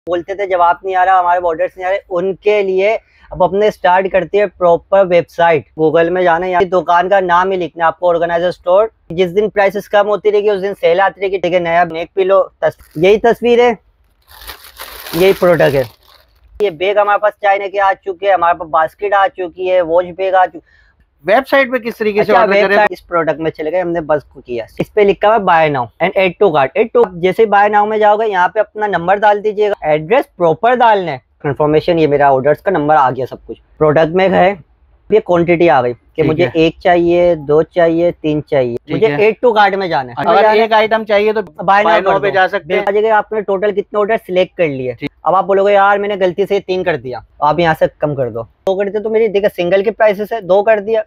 बोलते थे जवाब नहीं आ रहा, हमारे ऑर्डर्स नहीं आ रहे, उनके लिए अब अपने स्टार्ट करती है प्रॉपर वेबसाइट। गूगल में जाना, यहाँ दुकान का नाम ही लिखना है आपको, ऑर्गेनाइजर स्टोर। जिस दिन प्राइसेस कम होती रहेगी उस दिन सेल आती रहेगी। ठीक है, नया नेक पिलो, यही तस्वीर है, यही प्रोडक्ट है। ये बैग हमारे पास चाइना के आ चुके हैं, हमारे पास बास्केट आ चुकी है, वॉच बैग आ चुकी। वेबसाइट पे किस तरीके से ऑर्डर करें? इस प्रोडक्ट में चले गए, हमने बस को किया, इस पे लिखा हुआ buy now and add to cart. Add to, जैसे बाय नाउ में जाओगे यहाँ पे अपना नंबर डाल दीजिएगा, एड्रेस प्रॉपर डालना है, कंफर्मेशन। ये मेरा ऑर्डर्स का नंबर आ गया, सब कुछ प्रोडक्ट में है। ये क्वांटिटी आ गई कि मुझे 1 चाहिए, 2 चाहिए, 3 चाहिए, मुझे ऐड टू कार्ट में जाना है। अगर एक आइटम चाहिए तो बाय नाउ पे जा सकते हैं। आपने टोटल कितने ऑर्डर सिलेक्ट कर लिए, अब आप बोलोगे यार मैंने गलती से 3 कर दिया, आप यहाँ से कम कर दो। 2 कर दिया तो मेरी देखिए सिंगल के प्राइसेस है, 2 कर दिया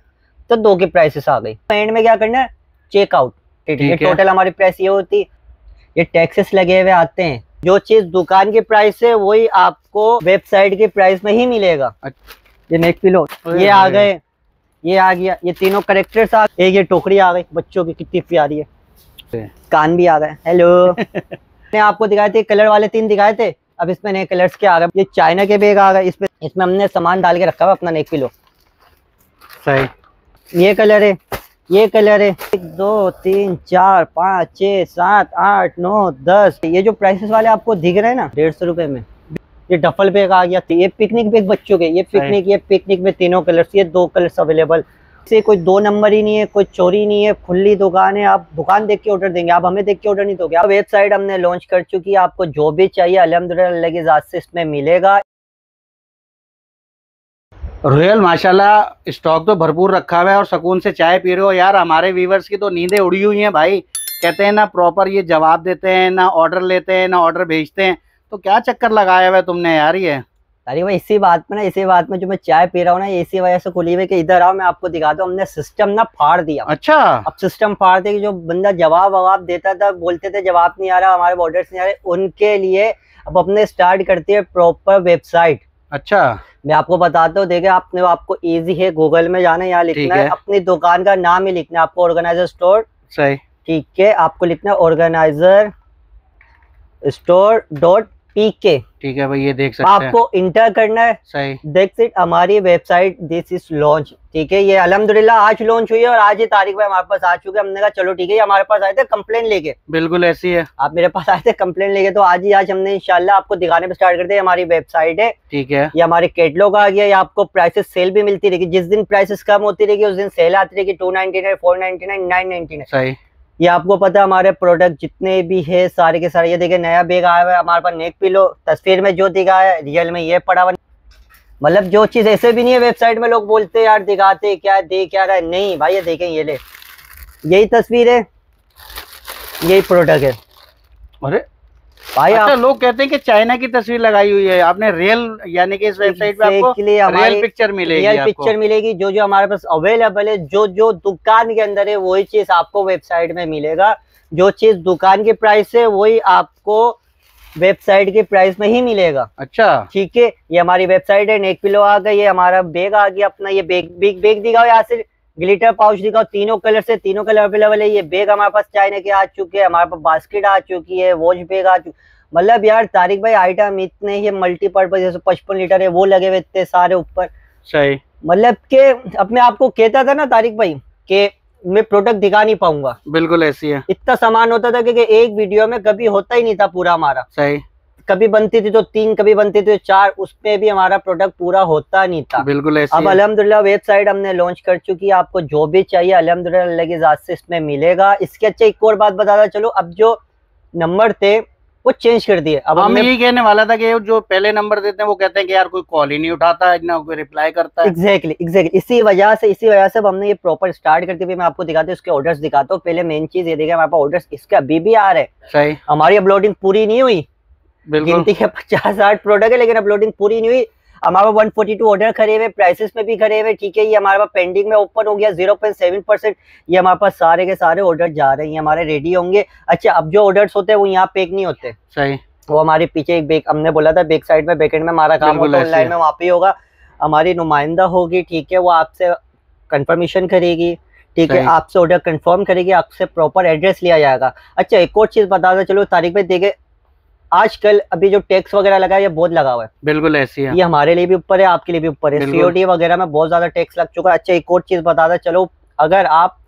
तो 2 की प्राइसेस आ गई। एंड में क्या करना है, चेकआउट। ठीक है, टोटल हमारी प्राइस ये होती। ये टैक्सेस लगे हुए आते हैं, जो चीज दुकान की प्राइस है वही आपको वेबसाइट की प्राइस में ही मिलेगा। ये नेक पिलो, ये आ गए, ये आ गया, ये तीनों करेक्टर्स आ गए। एक ये टोकरी आ गई बच्चों की, कितनी प्यारी है, कान भी आ गए। हेलो मैंने आपको दिखाए थे कलर वाले 3 दिखाए थे, अब इसमें नए कलर्स के आ गए। ये चाइना के बैग आ गए, इसमें हमने सामान डाल के रखा हुआ अपना नेक पिलो। सही, ये कलर है, ये कलर है। 1 2 3 4 5 6 7 8 9 10। ये जो प्राइसेस वाले आपको दिख रहे हैं ना 150 रुपए में, ये डफल बैग आ गया। ये पिकनिक बैग बच्चों के, ये पिकनिक में तीनों कलर्स, ये 2 कलर्स अवेलेबल। से कोई 2 नंबर ही नहीं है, कोई चोरी नहीं है, खुली दुकान है। आप दुकान देख के ऑर्डर देंगे, आप हमें देख के ऑर्डर नहीं दोगे। वेबसाइट हमने लॉन्च कर चुकी है, आपको जो भी चाहिए अल्हम्दुलिल्लाह अल्लाह की ज़ात से इसमें मिलेगा। रोयल माशाल्लाह स्टॉक तो भरपूर रखा हुआ है और सुकून से चाय पी रहे हो यार। हमारे व्यूवर्स की तो नींदें उड़ी हुई हैं भाई, कहते हैं ना प्रॉपर ये जवाब देते हैं, ना ऑर्डर लेते हैं, ना ऑर्डर भेजते हैं। तो क्या चक्कर लगाया हुआ है तुमने यार ये? अरे भाई इसी बात में जो मैं चाय पी रहा हूँ ना, इसी वजह से खुली हुई कि इधर आओ मैं आपको दिखाता हूँ। हमने सिस्टम ना फाड़ दिया। अच्छा, अब सिस्टम फाड़ दिया कि जो बंदा जवाब देता था, बोलते थे जवाब नहीं आ रहा, हमारे ऑर्डर्स नहीं आ रहे, उनके लिए अब अपने स्टार्ट करती है प्रॉपर वेबसाइट। अच्छा, मैं आपको बताता हूँ, देखिए आपको इजी है, गूगल में जाना है, यहाँ लिखना है अपनी दुकान का नाम ही लिखना है आपको, ऑर्गेनाइजर स्टोर। सही, ठीक है, आपको लिखना है ऑर्गेनाइजर स्टोर .pk। ठीक है भाई, ये देख सकते हैं, आपको इंटर करना है। सही, देख सकते हमारी वेबसाइट दिस इज लॉन्च। ठीक है, ये अल्हम्दुलिल्लाह आज लॉन्च हुई है और आज ही तारीख में हमारे पास आ चुके हैं। हमने कहा चलो ठीक है, हमारे पास आए थे कंप्लेन लेके, बिल्कुल ऐसी है, आप मेरे पास आए थे कंप्लेन लेके, तो आज हमने इंशाल्लाह आपको दिखाने पे स्टार्ट करते हैं। हमारी वेबसाइट है, ठीक है, ये हमारे कैटलॉग आ गया। ये आपको प्राइसेस सेल भी मिलती रहेगी, जिस दिन प्राइसेस कम होती रहेगी उस दिन सेल आती रहेगी। 299, 499, 999। सही, ये आपको पता है हमारे प्रोडक्ट जितने भी है सारे के सारे। ये देखिए नया बैग आया हुआ है हमारे पास, नेक पिलो। तस्वीर में जो दिखा है रियल में ये पड़ा हुआ, मतलब जो चीज ऐसे भी नहीं है वेबसाइट में लोग बोलते हैं यार दिखाते क्या दे क्या रहा है, नहीं भाई ये देखें, ये ले, यही तस्वीर है, यही प्रोडक्ट है। अरे भाई अच्छा, लोग कहते हैं कि चाइना की तस्वीर लगाई हुई है आपने, रियल यानी कि इस वेबसाइट पे आपको रियल पिक्चर मिलेगी, रियल पिक्चर मिलेगी। जो हमारे पास अवेलेबल है, जो दुकान के अंदर है वही चीज आपको वेबसाइट में मिलेगा। जो चीज दुकान की प्राइस है वही आपको वेबसाइट की प्राइस में ही मिलेगा। अच्छा, ठीक है, ये हमारी वेबसाइट है। नेक पिलो आ गई, ये हमारा बैग आ गया अपना। ये बैग दिखाओ, यहाँ से ग्लिटर पाउच दिखाओ, तीनों कलर से, तीनों कलर अवेलेबल है। ये बैग हमारे पास चाइना के आ चुके हैं, हमारे पास बास्केट आ चुकी है, वॉच बैग आ चुकी। मतलब यार तारिक भाई आइटम इतने ही मल्टीपर्पज, जैसे 55 लीटर है वो लगे हुए इतने सारे ऊपर। सही, मतलब के अपने आपको कहता था ना तारिक भाई कि मैं प्रोडक्ट दिखा नहीं पाऊंगा, बिल्कुल ऐसी है। इतना सामान होता था कि एक वीडियो में कभी होता ही नहीं था पूरा हमारा। सही, कभी बनती थी तो 3, कभी बनती थी तो 4, उसमें भी हमारा प्रोडक्ट पूरा होता नहीं था। बिल्कुल ऐसी अब अल्हम्दुलिल्लाह वेबसाइट हमने लॉन्च कर चुकी है, आपको जो भी चाहिए अल्हम्दुलिल्लाह अल्लाह की ज़ात से इसमें मिलेगा। इसके अच्छा एक और बात बताता चलो, अब जो नंबर थे वो चेंज कर दिए। अब मैं यही कहने वाला था कि जो पहले नंबर देते हैं वो कहते हैं कि यार कोई कॉल ही नहीं उठाता, ना कोई रिप्लाई करता है। एग्जैक्टली इसी वजह से अब हमने ये प्रॉपर स्टार्ट करते हुए मैं आपको दिखाता हूँ, इसके ऑर्डर्स दिखाता हूँ। पहले मेन चीज ये देखिए, हमारे पास ऑर्डर्स इसके अभी भी आ रहे हैं। सही, हमारी अपलोडिंग पूरी नहीं हुई, गिनती के 50-60 प्रोडक्ट है लेकिन अपलोडिंग पूरी नहीं हुई। हमारे 142 ऑर्डर खड़े हुए, प्राइसेस में भी खड़े हुए। ठीक है, ये हमारे पास पेंडिंग में ओपन हो गया 0.7%। ये हमारे पास सारे के सारे ऑर्डर जा रहे हैं, हमारे रेडी होंगे। अच्छा, अब जो ऑर्डर्स होते हैं वो यहाँ पैक नहीं होते। सही, वो हमारे पीछे एक बैक, हमने बोला था बैक साइड में, बैकएंड में हमारा काम होता है, ऑनलाइन में वहाँ पे होगा। हमारी नुमाइंदा होगी, ठीक है, वो आपसे कंफर्मेशन करेगी। ठीक है, आपसे ऑर्डर कंफर्म करेगी, आपसे प्रॉपर एड्रेस लिया जाएगा। अच्छा, एक और चीज बता दो चलो तारिक भाई, देखे आजकल अभी जो टैक्स वगैरह लगा है ये बहुत लगा हुआ है, बिल्कुल ऐसी है। ये हमारे लिए भी ऊपर है, आपके लिए भी ऊपर है, सीओडी वगैरह में बहुत ज्यादा टैक्स लग चुका है। अच्छा एक और चीज बताता चलो, अगर आप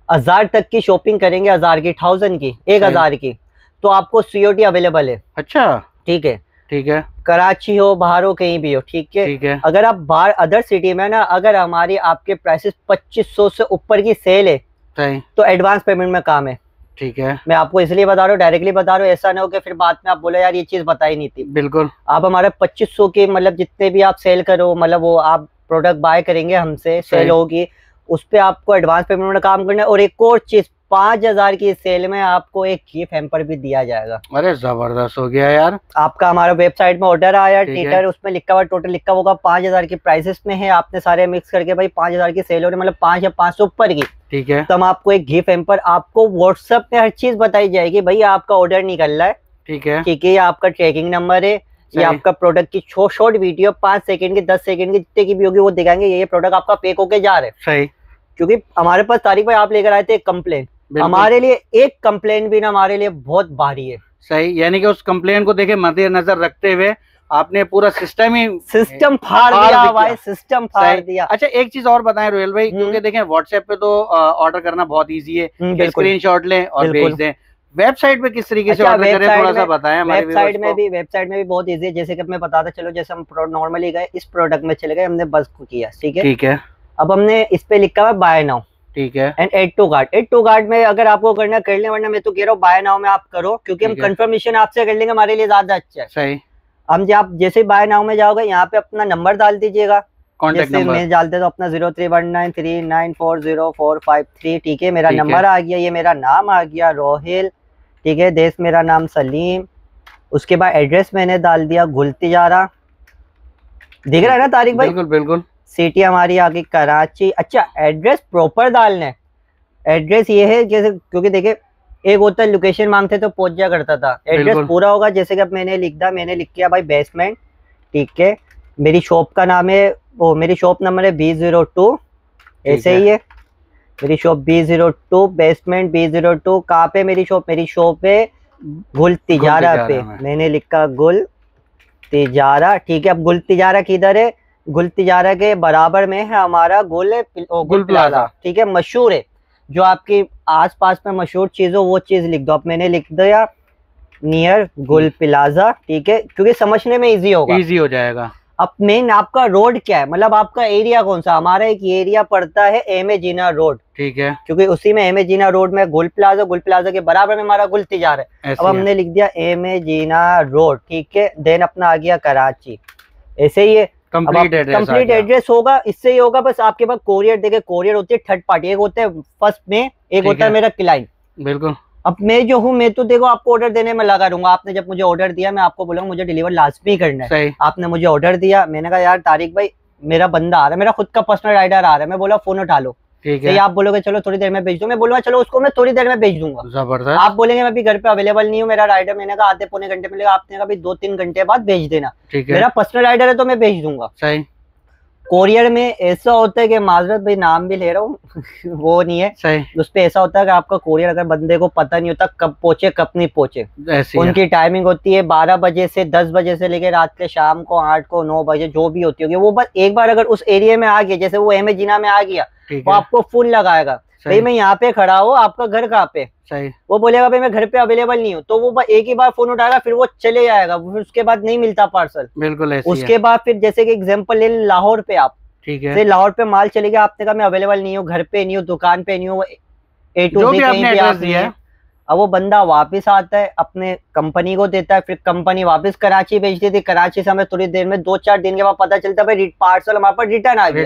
1000 तक की शॉपिंग करेंगे, 1000 की, 1000 की, 1000 की, तो आपको सीओडी अवेलेबल है। अच्छा ठीक है, ठीक है। कराची हो, बाहर हो, कहीं भी हो, ठीक है। ठीक है। अगर आप बाहर अदर सिटी में ना, अगर हमारी आपके प्राइसेस 2500 से ऊपर की सेल है सही। तो एडवांस पेमेंट में काम है। ठीक है। मैं आपको इसलिए बता रहा हूँ, डायरेक्टली बता रहा हूँ, ऐसा ना हो कि फिर बाद में आप बोले यार ये चीज बताई नहीं थी। बिल्कुल। आप हमारे 2500 के मतलब जितने भी आप सेल करो, मतलब वो आप प्रोडक्ट बाय करेंगे हमसे, सेल होगी, उस पे आपको एडवांस पेमेंट में काम करना है। और एक और चीज, 5000 की सेल में आपको एक गिफ्ट हैम्पर भी दिया जाएगा। अरे जबरदस्त हो गया यार। आपका हमारा वेबसाइट में ऑर्डर आया, टीटर उसमें लिखा हुआ, टोटल लिखा होगा 5000 की प्राइसेस में है, आपने सारे मिक्स करके भाई 5000 की सेल हो रही, मतलब 5 या 500 ऊपर की, ठीक है, तो हम आपको एक गिफ्ट हैम्पर, आपको व्हाट्सएप पे हर चीज बताई जाएगी, भाई आपका ऑर्डर निकल रहा है, ठीक है, ठीक है, ये आपका ट्रैकिंग नंबर है, ये आपका प्रोडक्ट की शॉर्ट वीडियो 5 सेकंड की, 10 सेकंड की, जितने की भी होगी वो दिखाएंगे, ये प्रोडक्ट आपका पैक होके जा रहा है। सही। क्योंकि हमारे पास तारिक भाई आप लेकर आए थे एक कंप्लेन, हमारे लिए एक कंप्लेन भी ना हमारे लिए बहुत भारी है। सही, यानी कि उस कंप्लेन को देखे मद्देनजर रखते हुए आपने पूरा सिस्टम फाड़ दिया भाई, सिस्टम फाड़ दिया। अच्छा एक चीज और बताएं रोयल भाई, क्योंकि देखें व्हाट्सएप पे तो ऑर्डर करना बहुत इजी है, स्क्रीनशॉट लें और भेज दें। वेबसाइट पे किस तरीके से ऑर्डर करें, थोड़ा सा बताएं हमारे वेबसाइट में भी बहुत इजी है। जैसे कि मैं बताता चलो, जैसे हम नॉर्मली गए, इस प्रोडक्ट में चले गए, हमने बस को किया, ठीक है, ठीक है। अब हमने इस पे लिखा हुआ बाय नाउ, ठीक है, and add to cart. Add to cart में अगर आपको करना कर ले, वरना मैं तो कह रहा हूँ बाय नाउ में आप करो, क्योंकि हम कंफर्मेशन आपसे कर लेंगे, हमारे लिए ज्यादा अच्छा है। सही। हम आप जैसे बाय नाउ में जाओगे, यहाँ पे अपना नंबर डाल दीजिएगा, कॉन्टेक्ट नंबर मैं डालते तो अपना 0319394053, ठीक है, मेरा नंबर आ गया, ये मेरा नाम आ गया रोहिल, ठीक है, देश मेरा नाम सलीम, उसके बाद एड्रेस मैंने डाल दिया गुल तिजारा, दिख रहा है ना तारिक भाई? बिल्कुल बिल्कुल। सिटी हमारी आ गई कराची। अच्छा एड्रेस प्रॉपर डालना है, एड्रेस ये है जैसे, क्योंकि देखिए एक होता है लोकेशन मांगते तो पहुंच जा करता था, एड्रेस पूरा होगा। जैसे कि अब मैंने लिख किया भाई बेसमेंट, ठीक है, मेरी शॉप का नाम है, वो मेरी शॉप नंबर है B02, ऐसे ही है मेरी शॉप B02, बेसमेंट B02। कहाँ पे मेरी शॉप? मेरी शॉप है गुल तिजारा पे, मैंने लिखा गुल तिजारा, ठीक है। अब गुल तिजारा किधर है? गुल तिजारा के बराबर में है हमारा गुल प्लाजा, ठीक है, मशहूर है, जो आपकी आसपास में मशहूर चीज हो वो चीज लिख दो। अब मैंने लिख दिया नियर गुल प्लाजा, ठीक है, क्योंकि समझने में इजी होगा, इजी हो जाएगा। अब मेन आपका रोड क्या है, मतलब आपका एरिया कौन सा? हमारा एक एरिया पड़ता है एम.ए. जीना रोड, ठीक है, क्योंकि उसी में एम.ए. जीना रोड में गुल प्लाजा के बराबर में हमारा गुल तिजारा है। अब हमने लिख दिया एम.ए. जीना रोड, ठीक है, देन अपना आ गया कराची, ऐसे ही है, कंप्लीट एड्रेस होगा, इससे ही होगा। बस आपके पास कोरियर, देखे कोरियर होती है थर्ड पार्टी, एक होता है फर्स्ट में, एक होता है मेरा क्लाइंट। बिल्कुल। अब मैं जो हूँ, मैं तो देखो आपको ऑर्डर देने में लगा रहूंगा, आपने जब मुझे ऑर्डर दिया, मैं आपको बोलूंगा मुझे डिलीवर लाजमी करना है, आपने मुझे ऑर्डर दिया, मैंने कहा यार तारिक भाई मेरा बंदा आ रहा है, मेरा खुद का पर्सनल राइडर आ रहा है, मैं बोला फोन उठा लो, ठीक है, आप बोलोगे चलो थोड़ी देर में भेज दो, मैं बोलूंगा चलो उसको मैं थोड़ी देर में भेज दूंगा, जबरदस्त। आप बोलेंगे मैं अभी घर पे अवेलेबल नहीं हूँ, मेरा राइडर, मैंने कहा आधे पौने घंटे मिलेगा, आपने कहा 2-3 घंटे बाद भेज देना, मेरा पर्सनल राइडर है तो मैं भेज दूंगा। सही। कोरियर में ऐसा होता है कि माजरत भाई नाम भी ले रहा हूँ वो नहीं है सही, उस पे ऐसा होता है कि आपका कोरियर अगर बंदे को पता नहीं होता कब पहुंचे कब नहीं पहुंचे, उनकी टाइमिंग होती है 12 बजे से 10 बजे से लेकर रात के शाम को 8 को 9 बजे जो भी होती होगी, वो बस एक बार अगर उस एरिया में आ गया, जैसे वो एम.ए. जीना में आ गया, वो आपको फोन लगाएगा भाई मैं यहाँ पे खड़ा हूँ, आपका घर कहाँ पे? सही। वो बोलेगा भाई मैं घर पे अवेलेबल नहीं हूँ, तो वो एक ही बार फोन उठाएगा, फिर वो चले जाएगा, फिर उसके बाद नहीं मिलता पार्सल। बिल्कुल ऐसे उसके बाद फिर जैसे कि एग्जांपल ले लाहौर पे आप, ठीक है, लाहौर पे माल चले गया, आपने कहा मैं अवेलेबल नहीं हूँ, घर पे नहीं हूँ, दुकान पे नहीं हूँ, A to Z कहीं भी आप नहीं है, अब वो बंदा वापस आता है अपने कंपनी को देता है, फिर कंपनी वापस कराची भेज देती है, कराची से हमें थोड़ी देर में 2-4 दिन के बाद पता चलता है भाई पार्सल हमारे पास रिटर्न आ गया,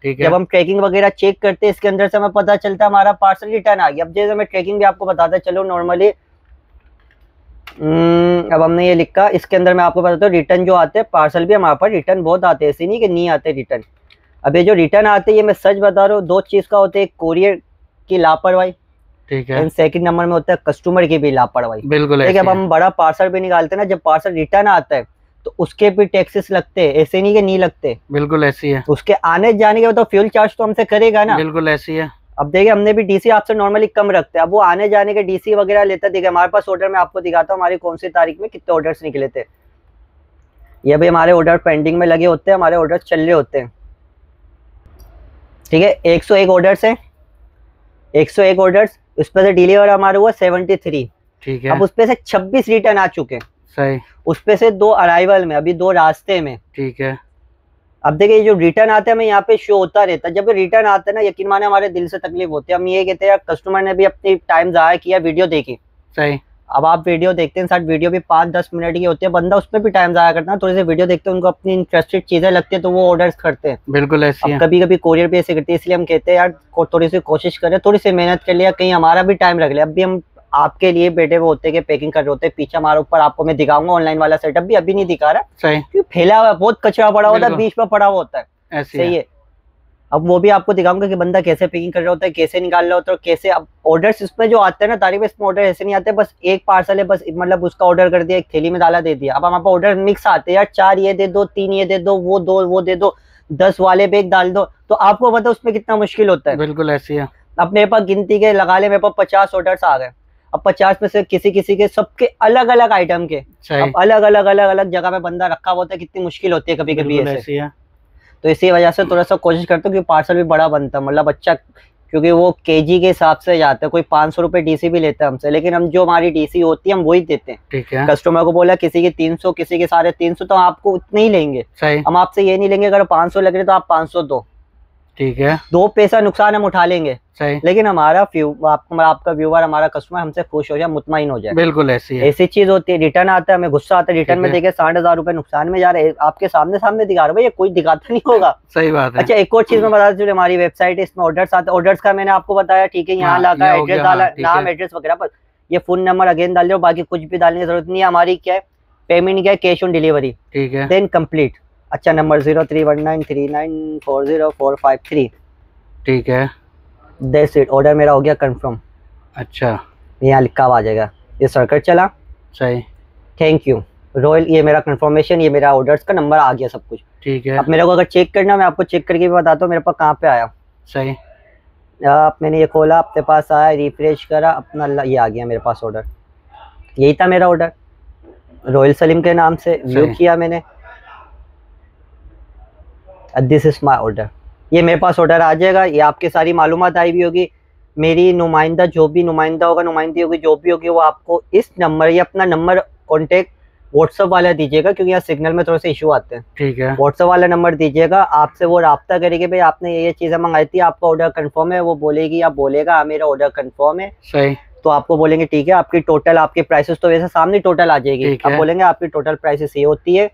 ठीक है। जब हम ट्रैकिंग वगैरह चेक करते हैं इसके अंदर से हमें पता चलता है हमारा पार्सल रिटर्न आ गया। अब जैसे मैं ट्रैकिंग भी आपको बताता चलो नॉर्मली, अब हमने ये लिखा, इसके अंदर मैं आपको बताता हूँ रिटर्न जो आते हैं, पार्सल भी हमारे पास रिटर्न बहुत आते हैं, ऐसे नहीं कि नहीं आते रिटर्न। अब ये जो रिटर्न आते हैं ये मैं सच बता रहा हूँ, 2 चीज का होता है, कोरियर की लापरवाही, ठीक है, सेकंड नंबर में होता है कस्टमर की भी लापरवाही। बिल्कुल। अब हम बड़ा पार्सल भी निकालते हैं ना, जब पार्सल रिटर्न आता है तो उसके भी टैक्सेस लगते हैं, ऐसे नहीं कि नहीं लगते। बिल्कुल ऐसी है, उसके आने जाने के बाद तो फ्यूल चार्ज तो हमसे करेगा ना। बिल्कुल ऐसी है। अब देखिए हमने भी डीसी आपसे नॉर्मली कम रखते हैं, अब वो आने जाने के डीसी वगैरह लेता है। देखिए हमारे पास ऑर्डर में आपको दिखाता हूँ हमारी कौन सी तारीख में कितने ऑर्डर्स निकले थे। ये भी हमारे ऑर्डर पेंडिंग में लगे होते हैं, हमारे ऑर्डर चल रहे होते हैं, ठीक है। 101 ऑर्डर्स है, 101 ऑर्डर्स, उसमें से डिलीवर हमारा हुआ 73, ठीक है। अब उसपे से 26 रिटर्न आ चुके हैं, सही। उसपे से 2 अराइवल में, अभी 2 रास्ते में, ठीक है। अब देखिए जो रिटर्न आते हैं हमें यहाँ पे शो होता रहता है। जब रिटर्न आते हैं ना, यकीन माने हमारे दिल से तकलीफ होती है। हम ये कहते हैं यार कस्टमर ने भी अपनी टाइम ज़ाया किया, वीडियो देखी। सही। अब आप वीडियो देखते हैं, साथ वीडियो भी 5-10 मिनट की होती है, बंदा उसमें भी टाइम ज़ाया करता है, थोड़ी सी वीडियो देखते हैं, उनको अपनी इंटरेस्टेड चीज़ें लगती है तो वो ऑर्डर्स करते हैं। बिल्कुल ऐसी है। कभी कभी कोरियर भी ऐसे करती है, इसलिए हम कहते हैं यार थोड़ी सी कोशिश करें, थोड़ी सी मेहनत कर लिया, कहीं हमारा भी टाइम रख लिया। अब भी हम आपके लिए बैठे हुए होते हैं कि पैकिंग कर रहे होते हैं, पीछे हमारे ऊपर आपको मैं दिखाऊंगा ऑनलाइन वाला सेटअप भी अभी नहीं दिखा रहा, सही, क्योंकि फैला हुआ है, बहुत कचरा पड़ा होता है, बीच में पड़ा हुआ होता है, ऐसी सही है। अब वो भी आपको दिखाऊंगा कि बंदा कैसे पैकिंग कर रहा होता है, कैसे निकाल रहा होता है, कैसे। अब ऑर्डर्स इसमें जो आते हैं ना तारीफ, इसमें ऑर्डर ऐसे नहीं आते बस एक पार्सल है, बस मतलब उसका ऑर्डर कर दिया, एक थैली में डाला, दे दिया। अब हमारे पास ऑर्डर मिक्स आते हैं यार, 4 ये दे दो, 3 ये दे दो, वो दे दो, 10 वाले बैग डाल दो, तो आपको पता है उसमें कितना मुश्किल होता है। बिल्कुल ऐसी है। अब मेरे पास गिनती के लगा ले, मेरे पास 50 ऑर्डर्स आ गए। अब 50 में से किसी किसी के सबके अलग अलग आइटम के, अब अलग अलग जगह पे बंदा रखा होता है, कितनी मुश्किल होती है कभी कभी ऐसे। तो इसी वजह से थोड़ा सा कोशिश करता हूँ कि पार्सल भी बड़ा बनता है, मतलब अच्छा, क्योंकि वो केजी के हिसाब से जाता है। कोई 500 रुपए डीसी भी लेता है हमसे, लेकिन हम जो हमारी डीसी होती है हम वही देते हैं, ठीक है। कस्टमर को बोला किसी के 300, किसी के 350, तो आपको उतने ही लेंगे। सही। हम आपसे ये नहीं लेंगे अगर 500 लग रहे तो आप 500 दो, ठीक है। 2 पैसा नुकसान हम उठा लेंगे, सही। लेकिन हमारा आपका व्यूवर, हमारा कस्टमर हमसे खुश हो जाए, मुतमईन हो जाए। बिल्कुल ऐसी है। ऐसी चीज होती है। रिटर्न आता है, हमें गुस्सा आता है, रिटर्न में देखे 60,000 रुपए नुकसान में जा रहे हैं, आपके सामने दिखा रहे, भाई ये कोई दिखाता नहीं होगा। सही बात है। अच्छा एक और चीज मैं बता दूं, हमारी वेबसाइट है, इसमें ऑर्डर्स आते हैं, ऑर्डर्स का मैंने आपको बताया, ठीक है, यहाँ लगा एड्रेस डाला, नाम एड्रेस वगैरह, पर ये फोन नंबर अगेन डाल दो, बाकी कुछ भी डालने की जरूरत नहीं है। हमारी क्या है, पेमेंट क्या है, कैश ऑन डिलीवरी, ठीक है। Then complete. अच्छा नंबर 0319394053, ठीक है। दैट्स इट, ऑर्डर मेरा हो गया कंफर्म। अच्छा, यहाँ लिखा हुआ आ जाएगा, ये सर्किट चला। सही। थैंक यू रॉयल, ये मेरा कंफर्मेशन, ये मेरा ऑर्डर्स का नंबर आ गया सब कुछ, ठीक है। अब मेरे को अगर चेक करना, मैं आपको चेक करके भी बताता हूँ मेरे पास कहाँ पे आया। सही। आप मैंने ये खोला, अपने पास आया, रिफ्रेश करा, अपना ये आ गया मेरे पास ऑर्डर, यही था मेरा ऑर्डर, रॉयल सलीम के नाम से व्यू किया मैंने, दिस इज माई ऑर्डर। ये मेरे पास ऑर्डर आ जाएगा, ये आपकी सारी मालूमात आई हुई होगी, मेरी नुमाइंदा जो भी नुमाइंदा होगा, नुमाइंदी होगी जो भी होगी, वो आपको इस नंबर या अपना नंबर कॉन्टेक्ट व्हाट्सअप वाला दीजिएगा, क्योंकि यहाँ सिग्नल में थोड़े से इशू आते हैं, ठीक है। व्हाट्सअप वाला नंबर दीजिएगा, आपसे वो राब्ता करेगी, भाई आपने ये चीज़ें मंगाई थी, आपका ऑर्डर कंफर्म है, वो बोलेगी या बोलेगा हाँ मेरा ऑर्डर कंफर्म है। सही। तो आपको बोलेंगे ठीक है, आपकी टोटल, आपकी प्राइसेस तो वैसे सामने टोटल आ जाएगी, आप बोलेंगे आपकी टोटल प्राइसेस ये होती है,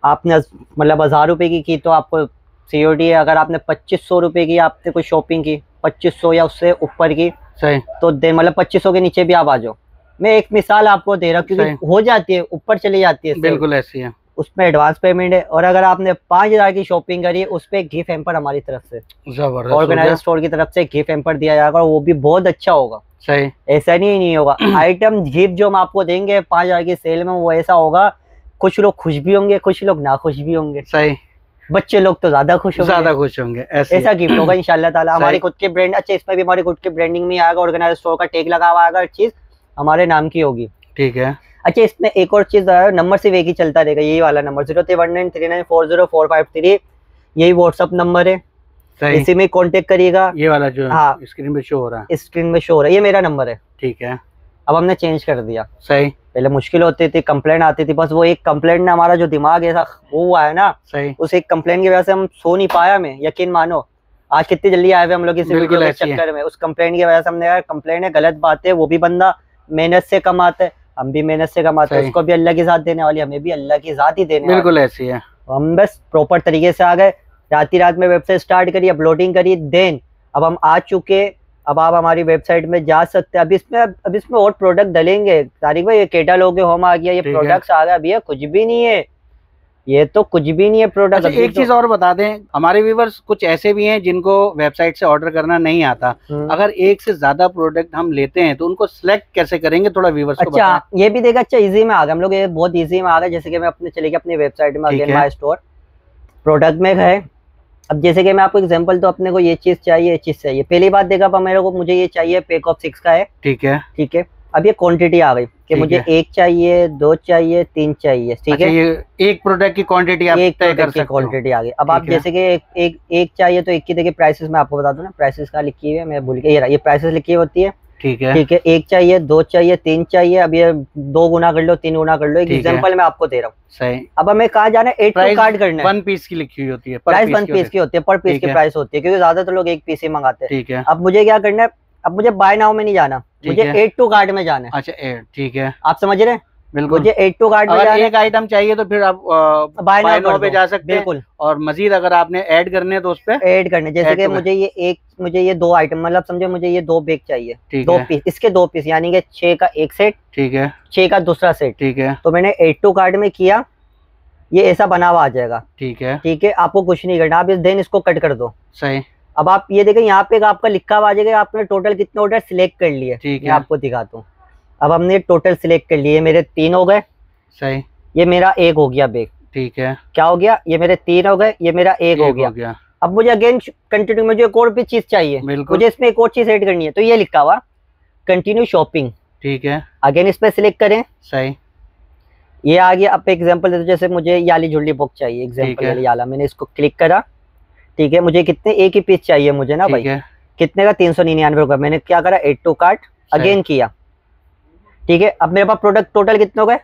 आपने मतलब 1000 रुपये की तो आपको COD है, अगर आपने 2500 रुपये की आपने कोई शॉपिंग की, 2500 या उससे ऊपर की, सही, तो दे मतलब 2500 के नीचे भी आप आ जाओ। मैं एक मिसाल आपको दे रहा हूँ, क्योंकि हो जाती है, ऊपर चली जाती है, बिल्कुल ऐसी है, उसमें एडवांस पेमेंट है। और अगर आपने 5000 की शॉपिंग करी, उस पर गिफ्ट हैम्पर हमारी तरफ से, जबरदस्त, ऑर्गेनाइजर स्टोर की तरफ से गिफ्ट हैम्पर दिया जाएगा, और वो भी बहुत अच्छा होगा। सही। ऐसा नहीं होगा आइटम गिफ्ट जो हम आपको देंगे 5000 की सेल में, वो ऐसा होगा, कुछ लोग खुश भी होंगे, कुछ लोग ना खुश भी होंगे। सही। बच्चे लोग तो ज्यादा खुश होंगे, ऐसा गिफ्ट होगा इंशाल्लाह ताला। हमारी खुद के ब्रांड, अच्छा इसमें भी हमारी खुद के ब्रांडिंग में आएगा, ऑर्गेनाइजर स्टोर का टैग लगा हुआ आएगा, चीज हमारे नाम की होगी, ठीक है। अच्छा इसमें एक और चीज है, नंबर सिर्फ एक ही चलता रहेगा, यही वाला नंबर 031939404453, यही व्हाट्सअप नंबर है, इसी में कांटेक्ट करिएगा। ये वाला जो हाँ स्क्रीन पे शो हो रहा है, स्क्रीन में शो हो रहा है, ये मेरा नंबर है, ठीक है। अब हमने चेंज कर दिया। सही। पहले मुश्किल होती थी, कंप्लेंट आती थी, बस वो एक कंप्लेंट ने हमारा जो दिमाग ऐसा वो हुआ है ना, सही, उस एक कंप्लेंट की वजह से हम सो नहीं पाया। मैं यकीन मानो आज कितनी जल्दी आए हुए हम लोग इस वीडियो के चक्कर में, उस कंप्लेंट की वजह से हमने यार कंप्लेंट है, गलत बात है, वो भी बंदा मेहनत से कमाता है, हम भी मेहनत से कमाते हैं, उसको भी अल्लाह की ज़ात देने वाली, हमें भी अल्लाह की ज़ात ही देने वाली, बिल्कुल ऐसी है। हम बस प्रॉपर तरीके से आ गए, रात में वेबसाइट स्टार्ट करी, अपलोडिंग करी, देन अब हम आ चुके, अब आप हमारी वेबसाइट में जा सकते हैं। अब इसमें और प्रोडक्ट डलेंगे, तारिक भाई ये कैटलॉग होम आ गया, ये प्रोडक्ट्स आ गया, भैया कुछ भी नहीं है, ये तो कुछ भी नहीं है प्रोडक्ट। अच्छा, एक चीज और बता दें, हमारे व्यूवर्स कुछ ऐसे भी हैं जिनको वेबसाइट से ऑर्डर करना नहीं आता, अगर एक से ज्यादा प्रोडक्ट हम लेते हैं तो उनको सिलेक्ट कैसे करेंगे, थोड़ा व्यूवर्स को बताएं। अच्छा ये भी देखा, अच्छा इजी में आ गए हम लोग, ये बहुत इजी में आ गए। जैसे कि मैं अपने चले गए अपनी वेबसाइट में, अगेन माय स्टोर, प्रोडक्ट में गए, अब जैसे कि मैं आपको एग्जांपल तो अपने को ये चीज चाहिए, ये चीज चाहिए, पहली बात देखा अब मेरे को, मुझे ये चाहिए पैक ऑफ 6 का है। ठीक है। ठीक है, अब ये क्वांटिटी आ गई कि ठीक मुझे है। 1 चाहिए, 2 चाहिए, 3 चाहिए। ठीक अच्छा, है, ये एक प्रोडक्ट की क्वांटिटी आप एक तय कर प्रोडक्ट की सकते हो। क्वांटिटी आ गई। अब आप ठीक है। जैसे कि एक चाहिए तो एक की, देखिए प्राइसेस मैं आपको बता दूं ना, प्राइसेस कहाँ लिखी हुई है, मैं भूल गया, ये प्राइसेस लिखी होती है। ठीक है। ठीक है, 1 चाहिए, 2 चाहिए, 3 चाहिए। अब ये 2 गुना कर लो, 3 गुना कर लो, एक ठीक है। एग्जांपल मैं आपको दे रहा हूँ। सही। अब हमें कहाँ जाना है, 8 टू कार्ड करना है। 1 पीस की लिखी हुई होती है, प्राइस 1 पीस की होती है, पर पीस ठीक की है। प्राइस होती है, क्योंकि ज्यादातर लोग 1 पीस ही मंगाते हैं। ठीक है। अब मुझे क्या करना है, अब मुझे बाय नाउ में नहीं जाना, मुझे है। 8 टू कार्ड में जाना है। अच्छा, ठीक है, आप समझ रहे हैं, बिल्कुल। मुझे 8 टू कार्ड में अगर जाना है, एक आइटम चाहिए तो फिर आप बाय बाय नाउ नाउ पे जा सकते हैं। बिल्कुल और मजीद अगर आपने ऐड करने हैं तो उस पे ऐड करने, जैसे add कि to मुझे ये 2 आइटम, मतलब समझे मुझे ये 2 बैग चाहिए, ठीक 2 है। पीस, इसके 2 पीस, यानी कि 6 का एक सेट, ठीक है। 6 का दूसरा सेट। ठीक है। तो मैंने 8 टू कार्ड में किया, ये ऐसा बना हुआ आ जाएगा। ठीक है। ठीक है, आपको कुछ नहीं करना, आप इस देन इसको कट कर दो। सही। अब आप ये देखें, यहाँ पे आपका लिखा हुआ आ जाएगा, आपने टोटल कितने ऑर्डर सिलेक्ट कर लिए। ठीक मैं है। आपको दिखाता हूँ। अब हमने टोटल सिलेक्ट कर लिए, मेरे 3 हो गए, सही। ये मेरा 1 हो गया बैग। ठीक है। क्या हो गया, ये मेरे 3 हो गए, ये मेरा 1 हो गया। अब मुझे अगेन कंटिन्यू, मुझे एक और भी चीज चाहिए, बिल्कुल। मुझे इसमें एक और चीज ऐड करनी है, तो ये लिखा हुआ कंटिन्यू शॉपिंग। ठीक है। अगेन इस पे सिलेक्ट करें, सही। ये आ गया। अब एग्जांपल देते, जैसे मुझे याली झुल्ली बुक चाहिए, एग्जांपल है। याला, मैंने इसको क्लिक करा। ठीक है, मुझे कितने, एक ही पीस चाहिए मुझे ना भाई, ठीक है। कितने का, 399 रुपये। मैंने क्या करा, 8 टू कार्ट अगेन किया। ठीक है, अब मेरे पास प्रोडक्ट टोटल कितने हो गए,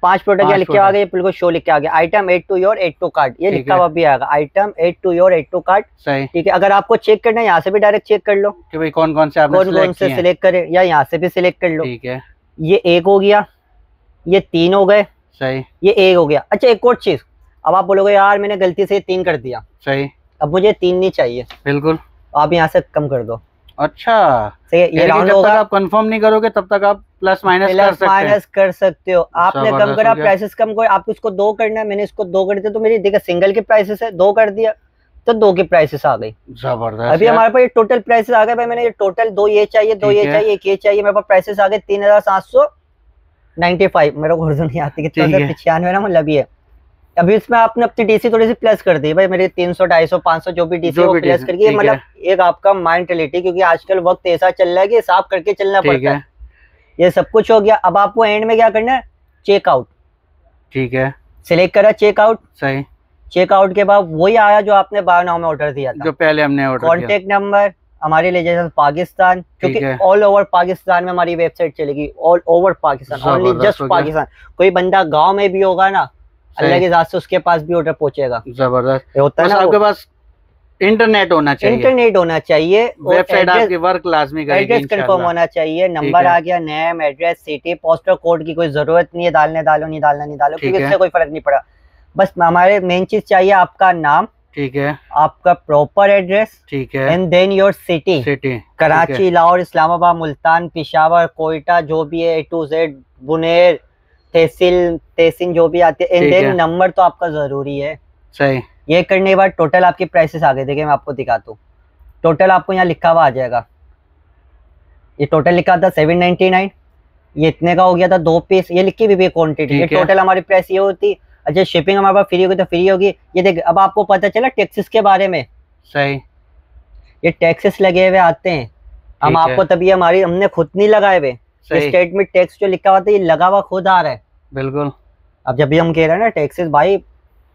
5 प्रोडक्ट क्या लिख के आ गए, बिल्कुल शो लिख के आ गया, item 8 to your 8 to cart, ये लिखा हुआ भी आएगा, item 8 to your 8 to cart. सही। ठीक है, अगर आपको चेक करना है, यहाँ से भी डायरेक्ट चेक कर लो कि भाई कौन कौन से आपने कौन कौन से सिलेक्ट करे, या यहाँ से भी सिलेक्ट कर लो। ठीक है। ये 1 हो गया, ये 3 हो गए, सही। ये 1 हो गया। अच्छा, एक और चीज, अब आप बोलोगे यार मैंने गलती से 3 कर दिया, सही। अब मुझे 3 नहीं चाहिए, बिल्कुल। आप यहाँ से कम कर दो। अच्छा, सही, ये राउंड जब तक होगा, आप कंफर्म नहीं करोगे तब तक आप प्लस माइनस कर सकते हो। आपने कम जबरदस्त करा, हो गया। प्राइसेस कम कर, आपको इसको 2 करना है, मैंने इसको 2 कर दिया, तो मेरी देखा सिंगल के प्राइसेस है 2 कर दिया, तो 2 की प्राइसेस आ गई। जबरदस्त। अभी हमारे पास ये टोटल प्राइसेस आ गए भाई, मैंने ये टोटल 2 ये चाहिए, 2 ठीक ये है। चाहिए, 1 ये चाहिए, मेरे पास प्राइसेस आ गए 3795। मेरे को उर्दू नहीं आती, कितना ठीक है। 95 ना, मतलब ये। अभी इसमें आपने अपनी डीसी थोड़ी सी प्लस कर दी भाई, मेरे 300 250 500 जो भी डीसी वो प्लस करके, ठीक मतलब एक आपका मेंटलिटी, क्योंकि आजकल वक्त ऐसा चल रहा है कि हिसाब करके चलना ठीक पड़ता है। है। ये सब कुछ हो गया, अब आपको एंड में क्या करना है, चेकआउट। ठीक है। सिलेक्ट करा चेकआउट, सही। चेकआउट के बाद वही आया जो आपने बाय नाउ में ऑर्डर दिया था, जो पहले हमने ऑर्डर किया। कॉन्टेक्ट नंबर, हमारे लिए पाकिस्तान, क्योंकि है। ऑल ओवर पाकिस्तान में हमारी वेबसाइट चलेगी, ऑल ओवर पाकिस्तान, ओनली जबरदस्त जस्ट हो गया। पाकिस्तान। कोई बंदा गांव में भी होगा ना, सही। अल्लाह के साथ से उसके पास भी ऑर्डर पहुंचेगा। जबरदस्त। ये होता है बस ना, आपके पास इंटरनेट होना चाहिए, इंटरनेट होना चाहिए, और वेबसाइट आपकी वर्क लाजमी करेगी एड्रेस कंफर्म इंशाल्लाह। होना चाहिए, नंबर आ गया, name address city postal code की कोई जरूरत नहीं है, डालने डालो नहीं डालना नहीं डालो, ठीक क्योंकि है। इससे कोई फर्क नहीं पड़ा। बस हमारे मेन चीज चाहिए आपका नाम, ठीक है। आपका प्रॉपर एड्रेस, ठीक है। And then your city, city Karachi, Lahore, Islamabad, Multan, Peshawar, Quetta, जो भी है A to Z, बुनेर, तहसील जो भी आती है, एंड ठीक देन है। नंबर तो आपका जरूरी है। सही। ये करने के बाद टोटल आपकी प्राइसेस आ गए, देखिए मैं आपको दिखाता हूँ। टोटल आपको यहाँ लिखा हुआ आ जाएगा, ये टोटल लिखा था 799, ये इतने का हो गया था 2 पीस, ये लिखी भी क्वांटिटी, ये ठीक है। टोटल हमारी प्राइस ये होती। अच्छा, शिपिंग हमारे पास फ्री होगी तो फ्री होगी। ये देख, अब आपको पता चला टैक्सेस के बारे में, सही। ये टैक्सेस लगे हुए आते हैं, हम ठीक है। आपको तभी हमने खुद नहीं लगाए हुए, सही। स्टेट में टैक्स जो लिखा हुआ था ये लगा हुआ खुद आ रहा है। बिल्कुल। अब जब भी हम कह रहे हैं ना टैक्सेस भाई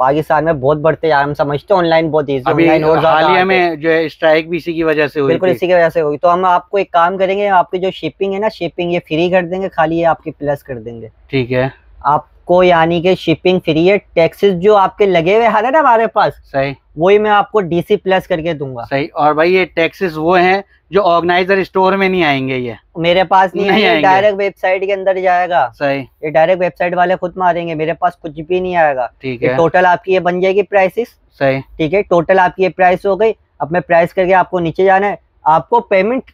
पाकिस्तान में बहुत बढ़ते यार, हम समझते हैं ऑनलाइन बहुत ईजी, अभी ऑनलाइन और ज्यादा हालिया आते हैं। में जो है स्ट्राइक भी इसी की वजह से हुई बिल्कुल थी। इसी की वजह से होगी, तो हम आपको एक काम करेंगे, आपकी जो शिपिंग है ना, शिपिंग ये फ्री कर देंगे, खाली ये आपकी प्लस कर देंगे। ठीक है। आपको यानी कि शिपिंग फ्री है, टैक्सेस जो आपके लगे हुए है ना हमारे पास, सही। वही मैं आपको डीसी प्लस करके दूंगा। सही। और भाई ये टैक्सेस वो हैं जो ऑर्गेनाइजर स्टोर में नहीं आएंगे, ये मेरे पास नहीं नहीं है, आएंगे। डायरेक्ट वेबसाइट के अंदर जाएगा, सही। ये डायरेक्ट वेबसाइट वाले खुद मारेंगे, मेरे पास कुछ भी नहीं आएगा। ठीक ये है। टोटल आपकी ये बन जाएगी प्राइसेस। सही। ठीक है, टोटल आपकी ये प्राइस हो गई। अब मैं प्राइस करके आपको नीचे जाना है, आपको पेमेंट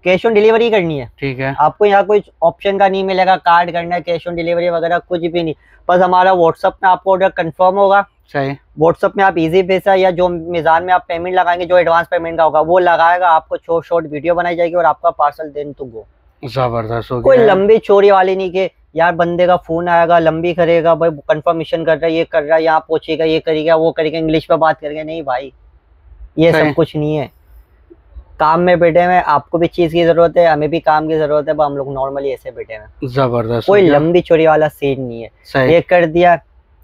कैश ऑन डिलीवरी करनी है। ठीक है। आपको यहाँ कोई ऑप्शन का नहीं मिलेगा कार्ड करना है, कैश ऑन डिलीवरी वगैरह कुछ भी नहीं, बस हमारा व्हाट्सअप में आपको ऑर्डर कंफर्म होगा। सही। व्हाट्सअप में आप इजी पैसा या जो मिजान में आप पेमेंट लगाएंगे, जो एडवांस पेमेंट का होगा वो लगाएगा, आपको शॉर्ट वीडियो बनाई जाएगी और आपका पार्सल देन टू गो। जबरदस्त हो कोई गया। लंबी चोरी वाली नहीं के यार बंदे का फोन आएगा लंबी करेगा, भाई कंफर्मेशन कर रहा है, ये कर रहा है, यहाँ पहुंचेगा, ये करेगा, वो करेगा, इंग्लिश में बात करेगा, नहीं भाई। ये सब कुछ नहीं है। काम में बैठे हुए, आपको भी चीज की जरूरत है, हमें भी काम की जरूरत है, हम लोग नॉर्मली ऐसे बैठे हुए। जबरदस्त, कोई लंबी चोरी वाला सीन नहीं है। ये कर दिया